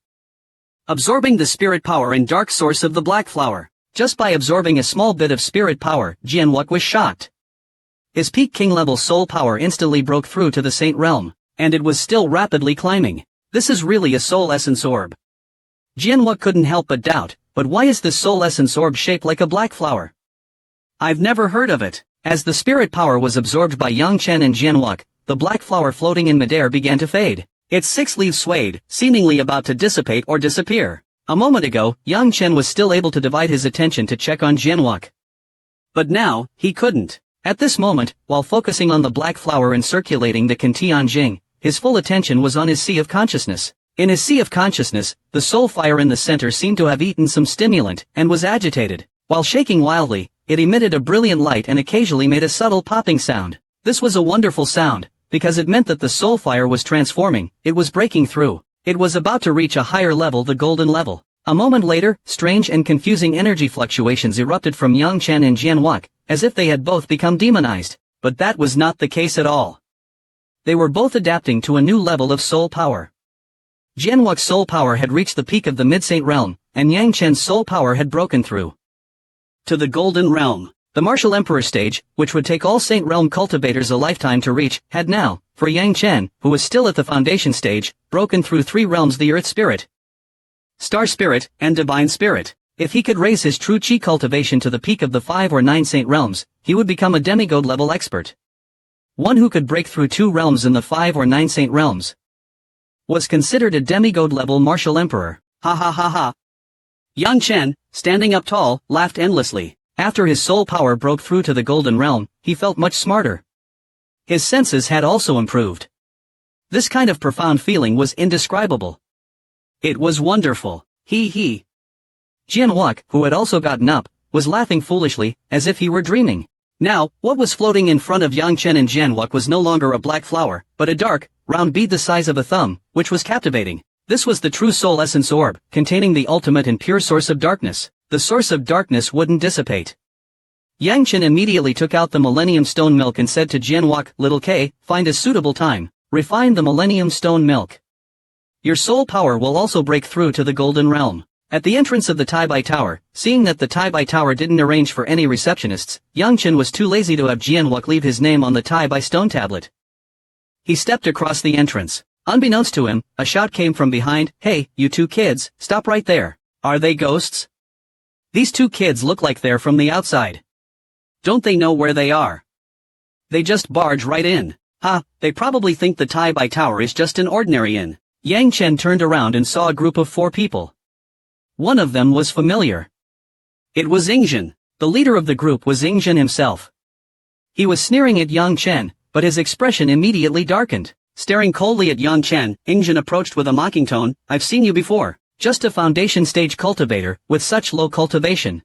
absorbing the spirit power and dark source of the black flower. Just by absorbing a small bit of spirit power, Jianwuk was shocked. His peak king-level soul power instantly broke through to the Saint Realm, and it was still rapidly climbing. This is really a soul essence orb. Jianwuk couldn't help but doubt, but why is this soul essence orb shaped like a black flower? I've never heard of it. As the spirit power was absorbed by Yang Chen and Jianwuk, the black flower floating in midair began to fade. Its 6 leaves swayed, seemingly about to dissipate or disappear. A moment ago, Yang Chen was still able to divide his attention to check on Jianwuk. But now, he couldn't. At this moment, while focusing on the black flower and circulating the Tianjing, his full attention was on his sea of consciousness. In his sea of consciousness, the soul fire in the center seemed to have eaten some stimulant, and was agitated. While shaking wildly, it emitted a brilliant light and occasionally made a subtle popping sound. This was a wonderful sound, because it meant that the soul fire was transforming, it was breaking through. It was about to reach a higher level, the golden level. A moment later, strange and confusing energy fluctuations erupted from Yang Chen and Jianwuk, as if they had both become demonized. But that was not the case at all. They were both adapting to a new level of soul power. Jianwuk's soul power had reached the peak of the Mid-Saint Realm, and Yang Chen's soul power had broken through to the Golden Realm. The Martial Emperor stage, which would take all Saint Realm cultivators a lifetime to reach, had now, for Yang Chen, who was still at the Foundation stage, broken through 3 realms: the Earth Spirit, Star Spirit, and Divine Spirit. If he could raise his true Qi cultivation to the peak of the 5 or 9 Saint Realms, he would become a demigod-level expert. One who could break through 2 realms in the 5 or 9 Saint Realms was considered a demigod-level Martial Emperor. Ha ha ha ha. Yang Chen, standing up tall, laughed endlessly. After his soul power broke through to the Golden Realm, he felt much smarter. His senses had also improved. This kind of profound feeling was indescribable. It was wonderful. He. Jianwuk, who had also gotten up, was laughing foolishly, as if he were dreaming. Now, what was floating in front of Yang Chen and Jianwuk was no longer a black flower, but a dark, round bead the size of a thumb, which was captivating. This was the true soul essence orb, containing the ultimate and pure source of darkness. The source of darkness wouldn't dissipate. Yang Chen immediately took out the Millennium Stone Milk and said to Jianwuk, "Little K, find a suitable time. Refine the Millennium Stone Milk. Your soul power will also break through to the Golden Realm." At the entrance of the Taibai Tower, seeing that the Taibai Tower didn't arrange for any receptionists, Yang Chen was too lazy to have Jianwuk leave his name on the Taibai stone tablet. He stepped across the entrance. Unbeknownst to him, a shout came from behind, "Hey, you 2 kids, stop right there. Are they ghosts? These 2 kids look like they're from the outside. Don't they know where they are? They just barge right in. Ha, they probably think the Taibai Tower is just an ordinary inn." Yang Chen turned around and saw a group of 4 people. One of them was familiar. It was Ingzhen. The leader of the group was Ingzhen himself. He was sneering at Yang Chen, but his expression immediately darkened. Staring coldly at Yang Chen, Ingzhen approached with a mocking tone, "I've seen you before. Just a foundation stage cultivator, with such low cultivation.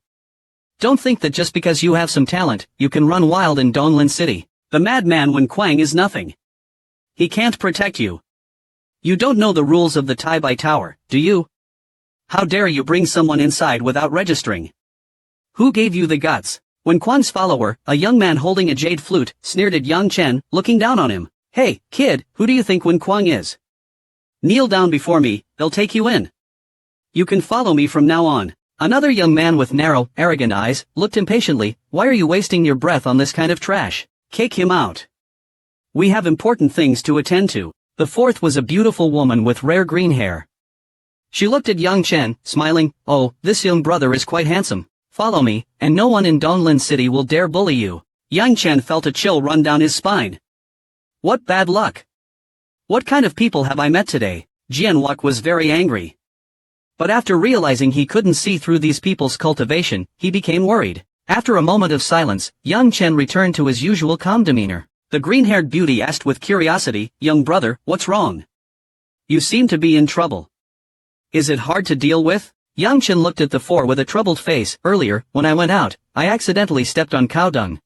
Don't think that just because you have some talent, you can run wild in Donglan City. The madman Wen Kuang is nothing. He can't protect you. You don't know the rules of the Taibai Tower, do you? How dare you bring someone inside without registering? Who gave you the guts?" Wen Kuang's follower, a young man holding a jade flute, sneered at Yang Chen, looking down on him. "Hey, kid, who do you think Wen Kuang is? Kneel down before me, they'll take you in. You can follow me from now on." Another young man with narrow, arrogant eyes, looked impatiently. "Why are you wasting your breath on this kind of trash? Kick him out. We have important things to attend to." The 4th was a beautiful woman with rare green hair. She looked at Yang Chen, smiling, "Oh, this young brother is quite handsome. Follow me, and no one in Donglan City will dare bully you." Yang Chen felt a chill run down his spine. What bad luck! What kind of people have I met today? Jianwuk was very angry. But after realizing he couldn't see through these people's cultivation, he became worried. After a moment of silence, Yang Chen returned to his usual calm demeanor. The green-haired beauty asked with curiosity, "Young brother, what's wrong? You seem to be in trouble. Is it hard to deal with?" Yang Chen looked at the 4 with a troubled face. "Earlier, when I went out, I accidentally stepped on cow dung.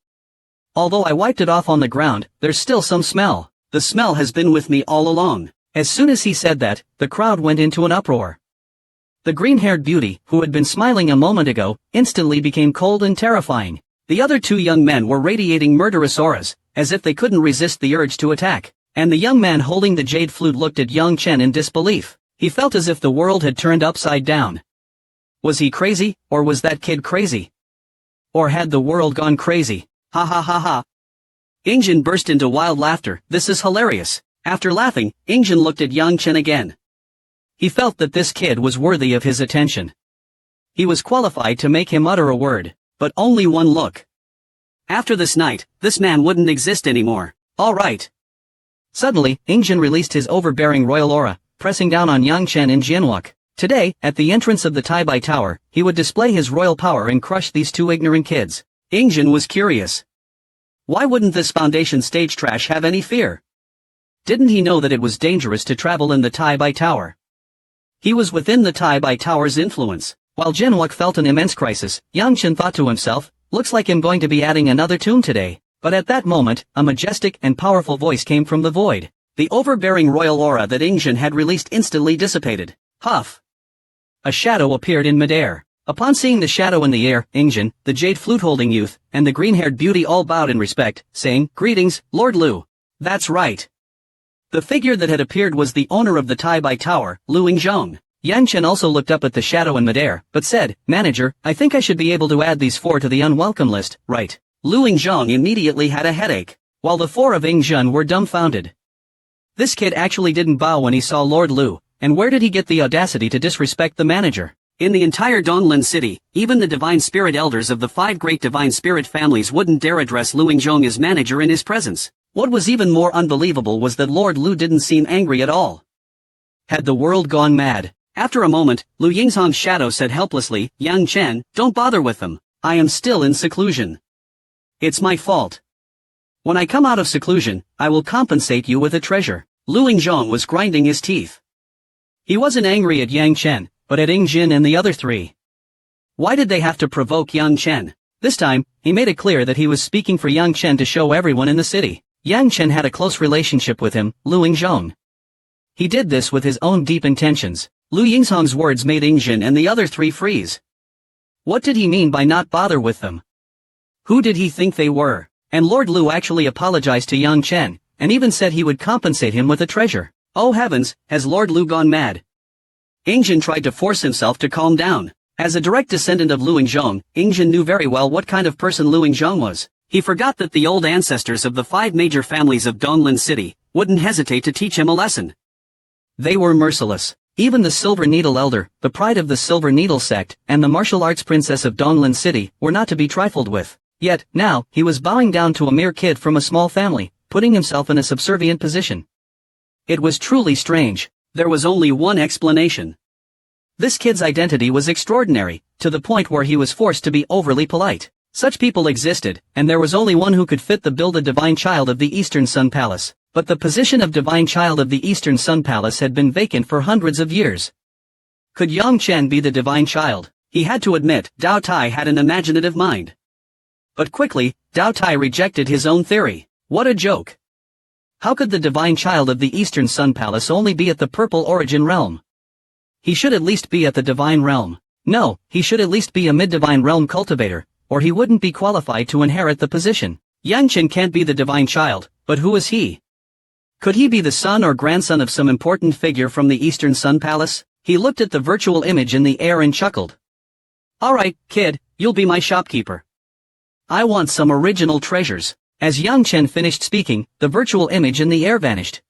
Although I wiped it off on the ground, there's still some smell. The smell has been with me all along." As soon as he said that, the crowd went into an uproar. The green-haired beauty, who had been smiling a moment ago, instantly became cold and terrifying. The other 2 young men were radiating murderous auras, as if they couldn't resist the urge to attack. And the young man holding the jade flute looked at Yang Chen in disbelief. He felt as if the world had turned upside down. Was he crazy, or was that kid crazy? Or had the world gone crazy? Ha ha ha ha. Ingjin burst into wild laughter. This is hilarious. After laughing, Ingjin looked at Yang Chen again. He felt that this kid was worthy of his attention. He was qualified to make him utter a word, but only one look. After this night, this man wouldn't exist anymore. All right. Suddenly, Ingjin released his overbearing royal aura, pressing down on Yang Chen in Jianwuk. Today, at the entrance of the Taibai Tower, he would display his royal power and crush these two ignorant kids. Ingjin was curious. Why wouldn't this Foundation stage trash have any fear? Didn't he know that it was dangerous to travel in the Taibai Tower? He was within the Taibai Tower's influence. While Jianwuk felt an immense crisis, Yang Chen thought to himself, looks like I'm going to be adding another tomb today. But at that moment, a majestic and powerful voice came from the void. The overbearing royal aura that Ingjin had released instantly dissipated. Huff! A shadow appeared in midair. Upon seeing the shadow in the air, Ingjin, the jade flute-holding youth, and the green-haired beauty all bowed in respect, saying, "Greetings, Lord Lu." That's right. The figure that had appeared was the owner of the Taibai Tower, Lu Yingzhong. Yang Chen also looked up at the shadow in midair, but said, "Manager, I think I should be able to add these 4 to the unwelcome list, right?" Lu Yingzhong immediately had a headache, while the 4 of Yingzhen were dumbfounded. This kid actually didn't bow when he saw Lord Lu, and where did he get the audacity to disrespect the manager? In the entire Donglin city, even the divine spirit elders of the 5 great divine spirit families wouldn't dare address Lu Yingzhong as manager in his presence. What was even more unbelievable was that Lord Lu didn't seem angry at all. Had the world gone mad? After a moment, Lu Yingzhong's shadow said helplessly, "Yang Chen, don't bother with them. I am still in seclusion. It's my fault. When I come out of seclusion, I will compensate you with a treasure." Lu Yingzhong was grinding his teeth. He wasn't angry at Yang Chen, but at Ingjin and the other 3. Why did they have to provoke Yang Chen? This time, he made it clear that he was speaking for Yang Chen to show everyone in the city. Yang Chen had a close relationship with him, Lu Yingzhong. He did this with his own deep intentions. Lu Yingzhong's words made Ingjin and the other 3 freeze. What did he mean by not bother with them? Who did he think they were? And Lord Lu actually apologized to Yang Chen, and even said he would compensate him with a treasure. Oh heavens, has Lord Lu gone mad? Ingjin tried to force himself to calm down. As a direct descendant of Lu Yingzhong, Ingjin knew very well what kind of person Lu Yingzhong was. He forgot that the old ancestors of the 5 major families of Donglin City wouldn't hesitate to teach him a lesson. They were merciless. Even the Silver Needle Elder, the pride of the Silver Needle sect, and the martial arts princess of Donglin City were not to be trifled with. Yet, now, he was bowing down to a mere kid from a small family, putting himself in a subservient position. It was truly strange. There was only one explanation. This kid's identity was extraordinary, to the point where he was forced to be overly polite. Such people existed, and there was only one who could fit the bill: the Divine Child of the Eastern Sun Palace. But the position of Divine Child of the Eastern Sun Palace had been vacant for hundreds of years. Could Yang Chen be the Divine Child? He had to admit, Dao Tai had an imaginative mind. But quickly, Dao Tai rejected his own theory. What a joke! How could the Divine Child of the Eastern Sun Palace only be at the Purple Origin Realm? He should at least be at the Divine Realm. No, he should at least be a mid-Divine Realm cultivator, or he wouldn't be qualified to inherit the position. Yang Chen can't be the Divine Child, but who is he? Could he be the son or grandson of some important figure from the Eastern Sun Palace? He looked at the virtual image in the air and chuckled. Alright, kid, you'll be my shopkeeper. I want some original treasures. As Yang Chen finished speaking, the virtual image in the air vanished.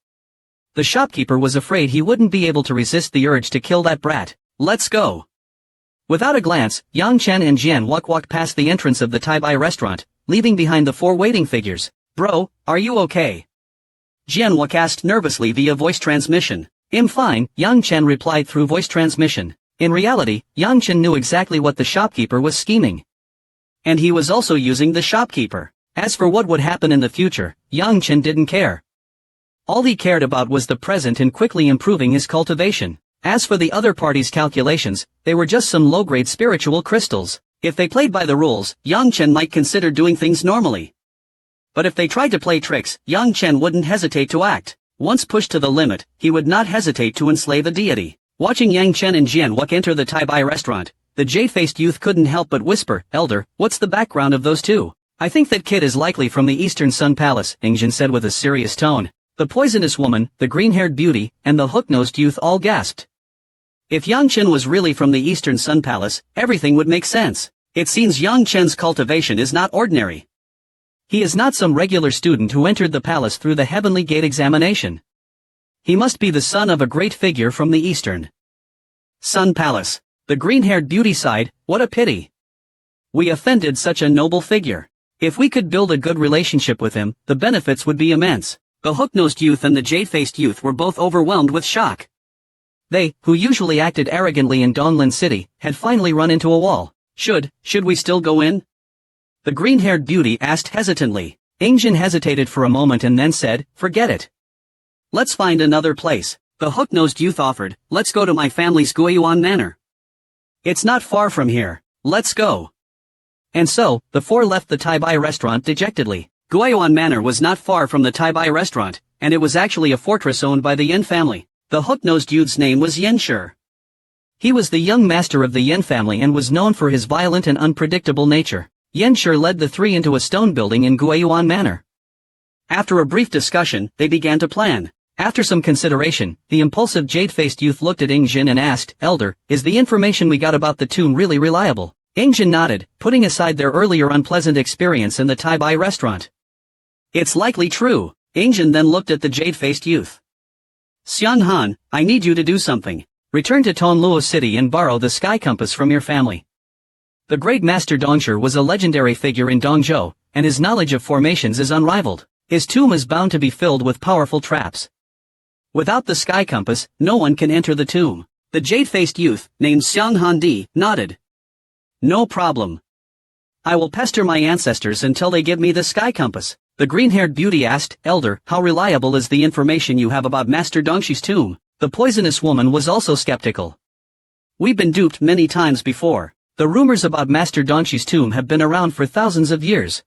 The shopkeeper was afraid he wouldn't be able to resist the urge to kill that brat. Let's go. Without a glance, Yang Chen and Jian walked past the entrance of the Taibai restaurant, leaving behind the 4 waiting figures. Bro, are you okay? Jian asked nervously via voice transmission. I'm fine, Yang Chen replied through voice transmission. In reality, Yang Chen knew exactly what the shopkeeper was scheming. And he was also using the shopkeeper. As for what would happen in the future, Yang Chen didn't care. All he cared about was the present and quickly improving his cultivation. As for the other party's calculations, they were just some low-grade spiritual crystals. If they played by the rules, Yang Chen might consider doing things normally. But if they tried to play tricks, Yang Chen wouldn't hesitate to act. Once pushed to the limit, he would not hesitate to enslave a deity. Watching Yang Chen and Jian enter the Taibai restaurant, the jade-faced youth couldn't help but whisper, "Elder, what's the background of those 2? I think that kid is likely from the Eastern Sun Palace," Ingjin said with a serious tone. The poisonous woman, the green-haired beauty, and the hook-nosed youth all gasped. If Yang Chen was really from the Eastern Sun Palace, everything would make sense. It seems Yang Chen's cultivation is not ordinary. He is not some regular student who entered the palace through the Heavenly Gate examination. He must be the son of a great figure from the Eastern Sun Palace. The green-haired beauty sighed, what a pity. We offended such a noble figure. If we could build a good relationship with him, the benefits would be immense. The hook-nosed youth and the jade-faced youth were both overwhelmed with shock. They, who usually acted arrogantly in Donglin City, had finally run into a wall. Should we still go in? The green-haired beauty asked hesitantly. Ingjin hesitated for a moment and then said, forget it. Let's find another place. The hook-nosed youth offered, let's go to my family's Guiyuan Manor. It's not far from here. Let's go. And so, the four left the Tai-Bai restaurant dejectedly. Guiyuan Manor was not far from the Tai-Bai restaurant, and it was actually a fortress owned by the Yin family. The hook-nosed youth's name was Yin Shi. He was the young master of the Yin family and was known for his violent and unpredictable nature. Yin Shi led the three into a stone building in Guiyuan Manor. After a brief discussion, they began to plan. After some consideration, the impulsive jade-faced youth looked at Ingjin and asked, Elder, is the information we got about the tomb really reliable? Ingjin nodded, putting aside their earlier unpleasant experience in the Tai-Bai restaurant. It's likely true. Ingjin then looked at the jade-faced youth. Xiang Han, I need you to do something. Return to Tonluo City and borrow the sky compass from your family. The great master Dongshi was a legendary figure in Dongzhou, and his knowledge of formations is unrivaled. His tomb is bound to be filled with powerful traps. Without the sky compass, no one can enter the tomb. The jade-faced youth, named Xiang Han Di, nodded. No problem. I will pester my ancestors until they give me the sky compass. The green-haired beauty asked, Elder, how reliable is the information you have about Master Dongshi's tomb? The poisonous woman was also skeptical. We've been duped many times before. The rumors about Master Dongshi's tomb have been around for thousands of years.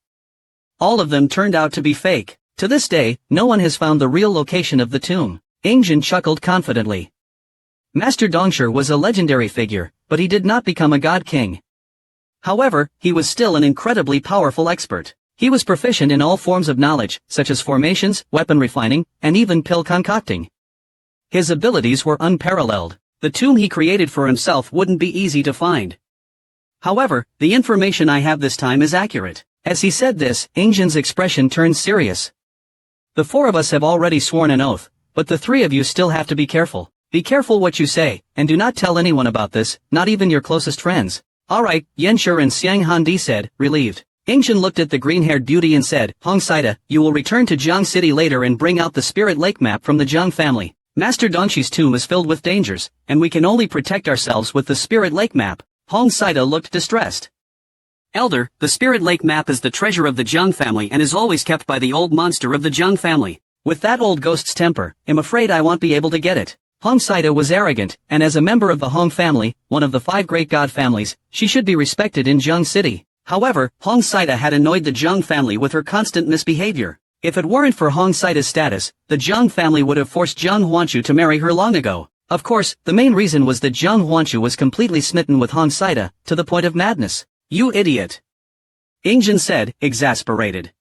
All of them turned out to be fake. To this day, no one has found the real location of the tomb. Ingjin chuckled confidently. Master Dongshi was a legendary figure, but he did not become a god king. However, he was still an incredibly powerful expert. He was proficient in all forms of knowledge, such as formations, weapon refining, and even pill concocting. His abilities were unparalleled. The tomb he created for himself wouldn't be easy to find. However, the information I have this time is accurate. As he said this, Ingjin's expression turned serious. The four of us have already sworn an oath, but the three of you still have to be careful. Be careful what you say, and do not tell anyone about this, not even your closest friends. Alright, Yen Shi and Xiang Han Di said, relieved. Ingjin looked at the green-haired beauty and said, Hong Saida, you will return to Jiang City later and bring out the Spirit Lake map from the Jiang family. Master Dongshi's tomb is filled with dangers, and we can only protect ourselves with the Spirit Lake map. Hong Saida looked distressed. Elder, the Spirit Lake map is the treasure of the Jiang family and is always kept by the old monster of the Jiang family. With that old ghost's temper, I'm afraid I won't be able to get it. Hong Saida was arrogant, and as a member of the Hong family, one of the 5 great god families, she should be respected in Jiang City. However, Hong Saida had annoyed the Jiang family with her constant misbehavior. If it weren't for Hong Saida's status, the Jiang family would have forced Jiang Huanshu to marry her long ago. Of course, the main reason was that Jiang Huanshu was completely smitten with Hong Saida, to the point of madness. You idiot! Ingjin said, exasperated.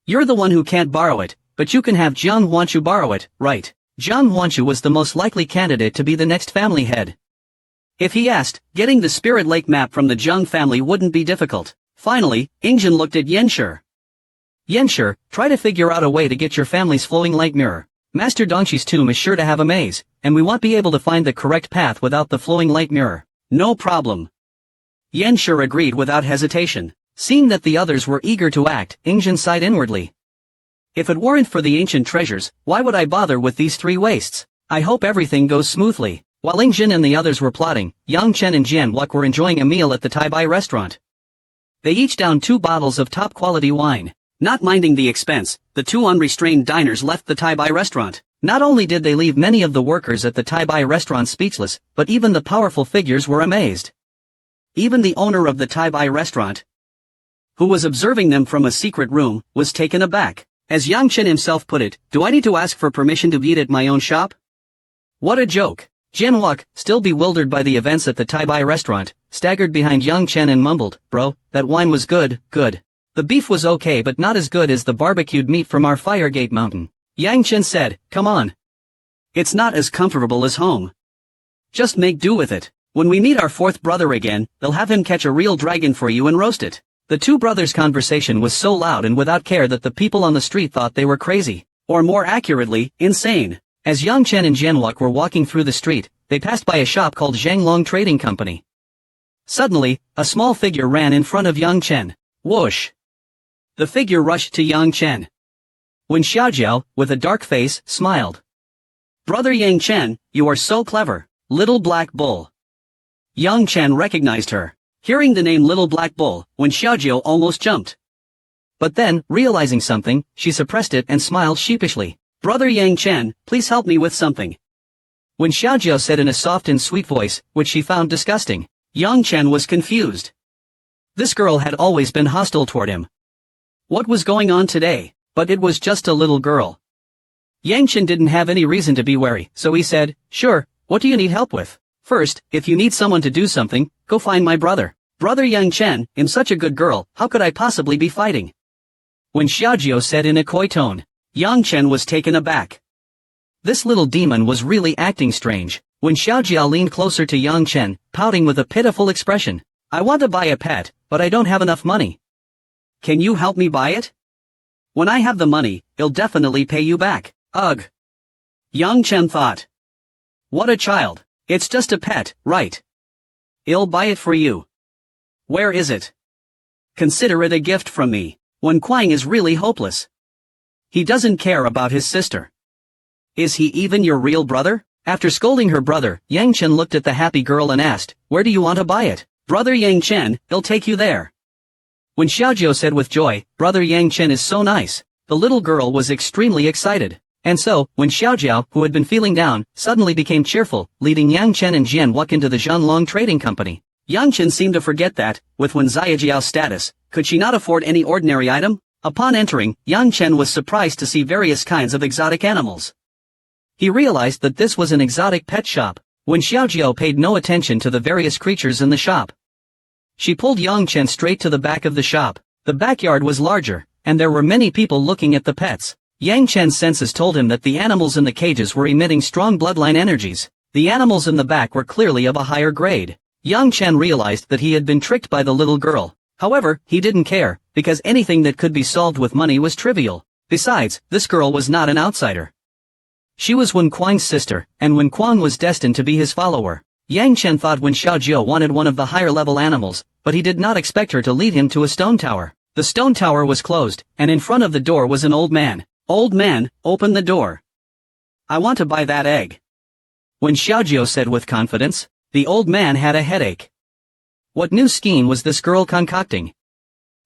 You're the one who can't borrow it, but you can have Jiang Huanshu borrow it, right? Jiang Huanshu was the most likely candidate to be the next family head. If he asked, getting the Spirit Lake map from the Jiang family wouldn't be difficult. Finally, Ingjin looked at Yen Shi. Yen Shi, try to figure out a way to get your family's flowing light mirror. Master Dongshi's tomb is sure to have a maze, and we won't be able to find the correct path without the flowing light mirror. No problem. Yen Shi agreed without hesitation. Seeing that the others were eager to act, Ingjin sighed inwardly. If it weren't for the ancient treasures, why would I bother with these 3 wastes? I hope everything goes smoothly. While Ingjin and the others were plotting, Yang Chen and Jian Luck were enjoying a meal at the Tai-Bai restaurant. They each downed 2 bottles of top-quality wine. Not minding the expense, the 2 unrestrained diners left the Tai-Bai restaurant. Not only did they leave many of the workers at the Tai-Bai restaurant speechless, but even the powerful figures were amazed. Even the owner of the Tai-Bai restaurant, who was observing them from a secret room, was taken aback. As Yang Chen himself put it, do I need to ask for permission to eat at my own shop? What a joke. Jian Luck, still bewildered by the events at the Tai-Bai restaurant, staggered behind Yang Chen and mumbled, Bro, that wine was good, good. The beef was okay but not as good as the barbecued meat from our Firegate mountain. Yang Chen said, come on. It's not as comfortable as home. Just make do with it. When we meet our fourth brother again, they'll have him catch a real dragon for you and roast it. The two brothers' conversation was so loud and without care that the people on the street thought they were crazy, or more accurately, insane. As Yang Chen and Jianwak were walking through the street, they passed by a shop called Zhanglong Trading Company. Suddenly, a small figure ran in front of Yang Chen. Whoosh! The figure rushed to Yang Chen. When Xiaojiao, with a dark face, smiled. Brother Yang Chen, you are so clever, Little Black Bull. Yang Chen recognized her. Hearing the name Little Black Bull, when Xiaojiao almost jumped. But then, realizing something, she suppressed it and smiled sheepishly. Brother Yang Chen, please help me with something. When Xiaojiao said in a soft and sweet voice, which she found disgusting, Yang Chen was confused. This girl had always been hostile toward him. What was going on today? But it was just a little girl. Yang Chen didn't have any reason to be wary, so he said, sure, what do you need help with? First, if you need someone to do something, go find my brother. Brother Yang Chen, I'm such a good girl, how could I possibly be fighting? When Xiaojiao said in a coy tone, Yang Chen was taken aback. This little demon was really acting strange. When Xiaojiao leaned closer to Yang Chen, pouting with a pitiful expression, I want to buy a pet, but I don't have enough money. Can you help me buy it? When I have the money, I'll definitely pay you back. Ugh. Yang Chen thought. What a child. It's just a pet, right? I'll buy it for you. Where is it? Consider it a gift from me. Wen Kuang is really hopeless. He doesn't care about his sister. Is he even your real brother? After scolding her brother, Yang Chen looked at the happy girl and asked, where do you want to buy it? Brother Yang Chen, I'll take you there. When Xiaojiao said with joy, Brother Yang Chen is so nice, the little girl was extremely excited. And so, when Xiaojiao, who had been feeling down, suddenly became cheerful, leading Yang Chen and Jianwak into the Zhanglong Trading Company, Yang Chen seemed to forget that, with Wen Ziajiao's status, could she not afford any ordinary item? Upon entering, Yang Chen was surprised to see various kinds of exotic animals. He realized that this was an exotic pet shop. When Xiaojiao paid no attention to the various creatures in the shop, she pulled Yang Chen straight to the back of the shop. The backyard was larger, and there were many people looking at the pets. Yang Chen's senses told him that the animals in the cages were emitting strong bloodline energies. The animals in the back were clearly of a higher grade. Yang Chen realized that he had been tricked by the little girl. However, he didn't care, because anything that could be solved with money was trivial. Besides, this girl was not an outsider. She was Wen Kuang's sister, and Wen Kuang was destined to be his follower. Yang Chen thought Wen Xiaojiao wanted one of the higher-level animals, but he did not expect her to lead him to a stone tower. The stone tower was closed, and in front of the door was an old man. Old man, open the door. I want to buy that egg. When Xiaojiao said with confidence, the old man had a headache. What new scheme was this girl concocting?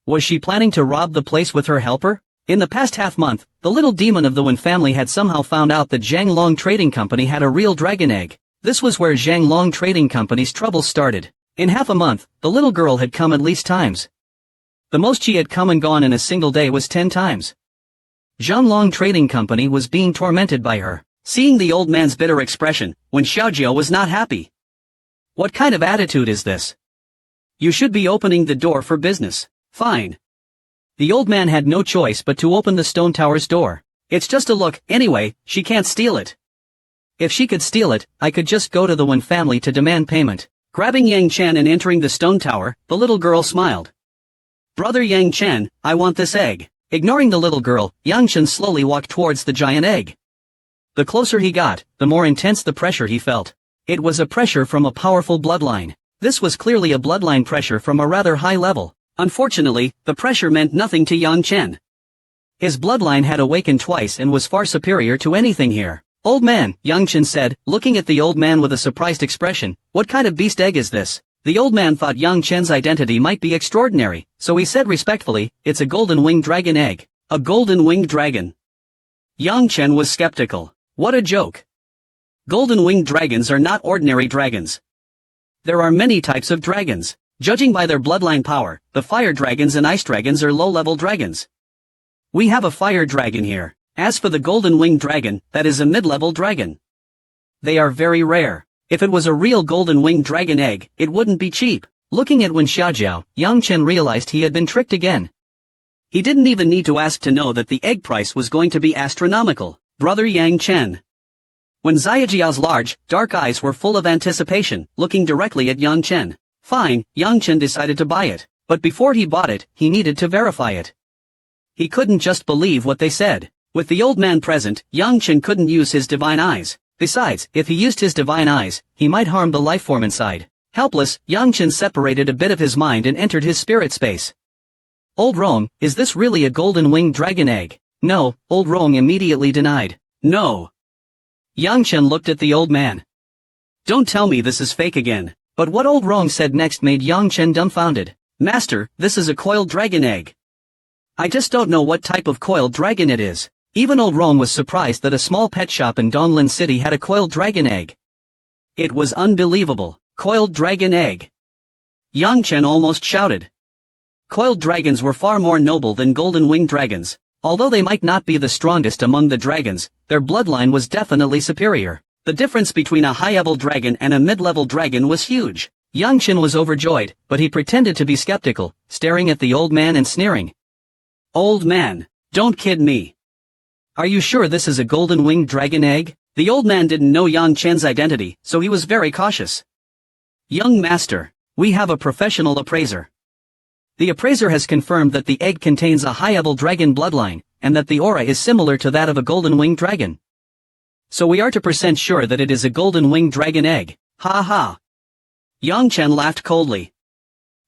Was she planning to rob the place with her helper? In the past half-month, the little demon of the Wen family had somehow found out that Zhanglong Trading Company had a real dragon egg. This was where Zhanglong Trading Company's troubles started. In half a month, the little girl had come at least times. The most she had come and gone in a single day was 10 times. Zhanglong Trading Company was being tormented by her. Seeing the old man's bitter expression, Wen Xiaojiao was not happy. What kind of attitude is this? You should be opening the door for business. Fine. The old man had no choice but to open the stone tower's door. It's just a look, anyway, she can't steal it. If she could steal it, I could just go to the Wen family to demand payment. Grabbing Yang Chen and entering the stone tower, the little girl smiled. Brother Yang Chen, I want this egg. Ignoring the little girl, Yang Chen slowly walked towards the giant egg. The closer he got, the more intense the pressure he felt. It was a pressure from a powerful bloodline. This was clearly a bloodline pressure from a rather high level. Unfortunately, the pressure meant nothing to Yang Chen. His bloodline had awakened twice and was far superior to anything here. Old man, Yang Chen said, looking at the old man with a surprised expression, what kind of beast egg is this? The old man thought Yang Chen's identity might be extraordinary, so he said respectfully, it's a golden-winged dragon egg. A golden-winged dragon. Yang Chen was skeptical. What a joke. Golden-winged dragons are not ordinary dragons. There are many types of dragons. Judging by their bloodline power, the fire dragons and ice dragons are low-level dragons. We have a fire dragon here. As for the golden-winged dragon, that is a mid-level dragon. They are very rare. If it was a real golden-winged dragon egg, it wouldn't be cheap. Looking at Wen Xiaojiao, Yang Chen realized he had been tricked again. He didn't even need to ask to know that the egg price was going to be astronomical. Brother Yang Chen. When Ziyajiao's large, dark eyes were full of anticipation, looking directly at Yang Chen. Fine, Yang Chen decided to buy it, but before he bought it, he needed to verify it. He couldn't just believe what they said. With the old man present, Yang Chen couldn't use his divine eyes. Besides, if he used his divine eyes, he might harm the life form inside. Helpless, Yang Chen separated a bit of his mind and entered his spirit space. Old Rong, is this really a golden-winged dragon egg? No, Old Rong immediately denied. No. Yang Chen looked at the old man. Don't tell me this is fake again. But what Old Rong said next made Yang Chen dumbfounded. Master, this is a coiled dragon egg. I just don't know what type of coiled dragon it is. Even Old Rong was surprised that a small pet shop in Donglin City had a coiled dragon egg. It was unbelievable. Coiled dragon egg. Yang Chen almost shouted. Coiled dragons were far more noble than golden-winged dragons. Although they might not be the strongest among the dragons, their bloodline was definitely superior. The difference between a high-level dragon and a mid-level dragon was huge. Yang Chen was overjoyed, but he pretended to be skeptical, staring at the old man and sneering. Old man, don't kid me. Are you sure this is a golden-winged dragon egg? The old man didn't know Yang Chen's identity, so he was very cautious. Young master, we have a professional appraiser. The appraiser has confirmed that the egg contains a high-level dragon bloodline, and that the aura is similar to that of a golden-winged dragon. So we are to % sure that it is a golden-winged dragon egg. Ha ha. Yang Chen laughed coldly.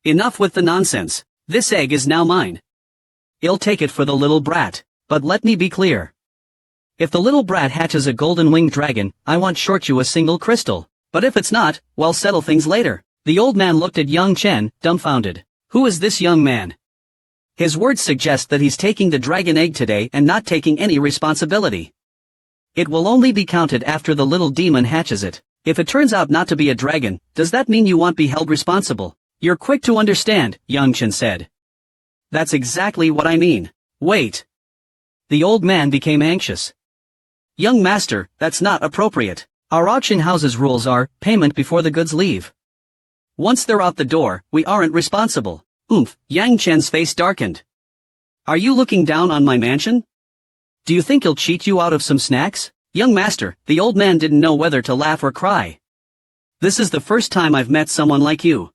Enough with the nonsense. This egg is now mine. I'll take it for the little brat, but let me be clear. If the little brat hatches a golden-winged dragon, I won't short you a single crystal. But if it's not, we'll settle things later. The old man looked at Yang Chen, dumbfounded. Who is this young man? His words suggest that he's taking the dragon egg today and not taking any responsibility. It will only be counted after the little demon hatches it. If it turns out not to be a dragon, does that mean you won't be held responsible? You're quick to understand, Yang Chen said. That's exactly what I mean. Wait. The old man became anxious. Young master, that's not appropriate. Our auction house's rules are, payment before the goods leave. Once they're out the door, we aren't responsible. Oomph, Yang Chen's face darkened. Are you looking down on my mansion? Do you think he'll cheat you out of some snacks? Young master, the old man didn't know whether to laugh or cry. This is the first time I've met someone like you.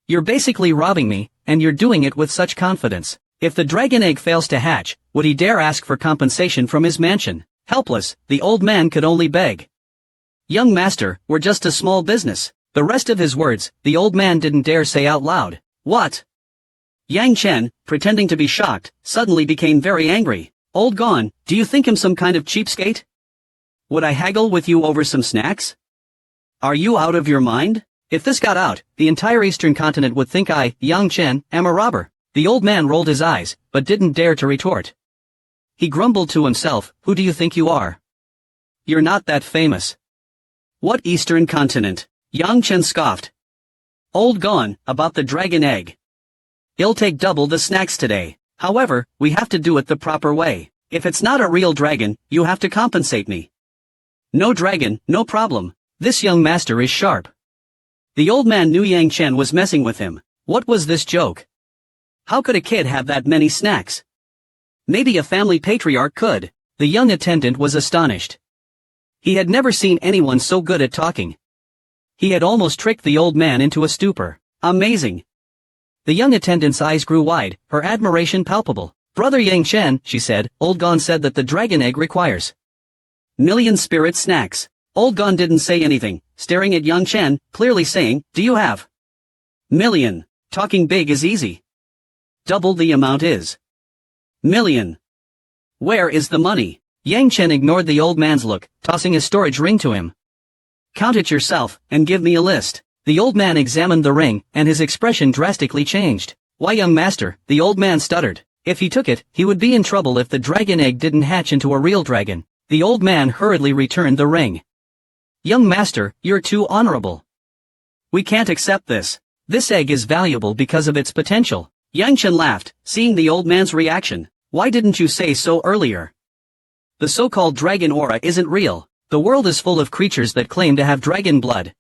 You're basically robbing me, and you're doing it with such confidence. If the dragon egg fails to hatch, would he dare ask for compensation from his mansion? Helpless, the old man could only beg. Young master, we're just a small business. The rest of his words, the old man didn't dare say out loud. What? Yang Chen, pretending to be shocked, suddenly became very angry. Old Gone, do you think I'm some kind of cheapskate? Would I haggle with you over some snacks? Are you out of your mind? If this got out, the entire eastern continent would think I, Yang Chen, am a robber. The old man rolled his eyes, but didn't dare to retort. He grumbled to himself, who do you think you are? You're not that famous. What eastern continent? Yang Chen scoffed. Old Gone, about the dragon egg. I'll take double the snacks today. However, we have to do it the proper way. If it's not a real dragon, you have to compensate me. No dragon, no problem. This young master is sharp. The old man knew Yang Chen was messing with him. What was this joke? How could a kid have that many snacks? Maybe a family patriarch could. The young attendant was astonished. He had never seen anyone so good at talking. He had almost tricked the old man into a stupor. Amazing. The young attendant's eyes grew wide, her admiration palpable. Brother Yang Chen, she said, Old Gone said that the dragon egg requires million spirit snacks. Old Gone didn't say anything, staring at Yang Chen, clearly saying, do you have million? Talking big is easy. Double the amount is million. Where is the money? Yang Chen ignored the old man's look, tossing a storage ring to him. Count it yourself, and give me a list. The old man examined the ring, and his expression drastically changed. Why, young master, the old man stuttered. If he took it, he would be in trouble if the dragon egg didn't hatch into a real dragon. The old man hurriedly returned the ring. Young master, you're too honorable. We can't accept this. This egg is valuable because of its potential. Yang Chen laughed, seeing the old man's reaction. Why didn't you say so earlier? The so-called dragon aura isn't real. The world is full of creatures that claim to have dragon blood.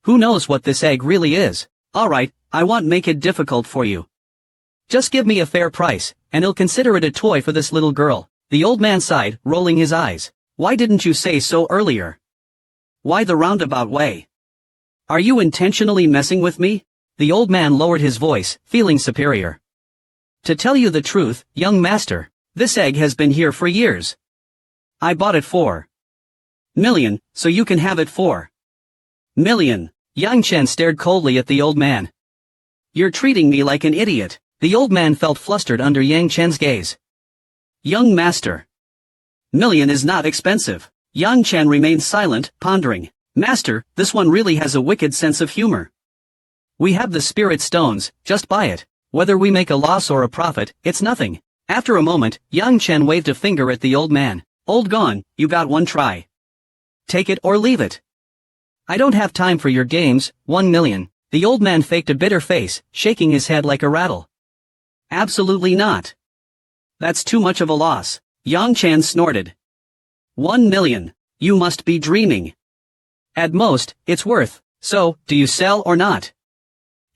Who knows what this egg really is? Alright, I won't make it difficult for you. Just give me a fair price, and I'll consider it a toy for this little girl. The old man sighed, rolling his eyes. Why didn't you say so earlier? Why the roundabout way? Are you intentionally messing with me? The old man lowered his voice, feeling superior. To tell you the truth, young master, this egg has been here for years. I bought it for $1,000,000, so you can have it for $1,000,000. Yang Chen stared coldly at the old man. You're treating me like an idiot. The old man felt flustered under Yang Chen's gaze. Young master. $1,000,000 is not expensive. Yang Chen remained silent, pondering. Master, this one really has a wicked sense of humor. We have the spirit stones, just buy it. Whether we make a loss or a profit, it's nothing. After a moment, Yang Chen waved a finger at the old man. Old gone, you got one try. Take it or leave it. I don't have time for your games, 1,000,000. The old man faked a bitter face, shaking his head like a rattle. Absolutely not. That's too much of a loss. Yang Chen snorted. 1,000,000. You must be dreaming. At most, it's worth. So, do you sell or not?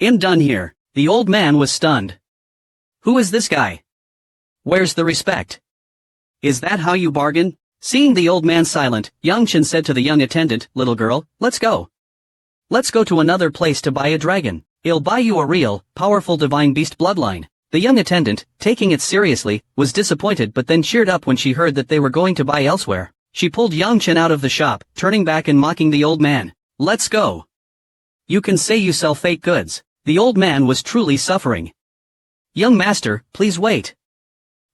I'm done here. The old man was stunned. Who is this guy? Where's the respect? Is that how you bargain? Seeing the old man silent, Yang Chen said to the young attendant, little girl, let's go. Let's go to another place to buy a dragon. It'll buy you a real, powerful divine beast bloodline. The young attendant, taking it seriously, was disappointed but then cheered up when she heard that they were going to buy elsewhere. She pulled Yang Chen out of the shop, turning back and mocking the old man. Let's go. You can say you sell fake goods. The old man was truly suffering. Young master, please wait.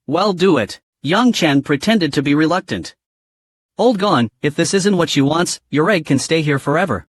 Well, do it. Yang Chen pretended to be reluctant. Old gone, if this isn't what she wants, your egg can stay here forever.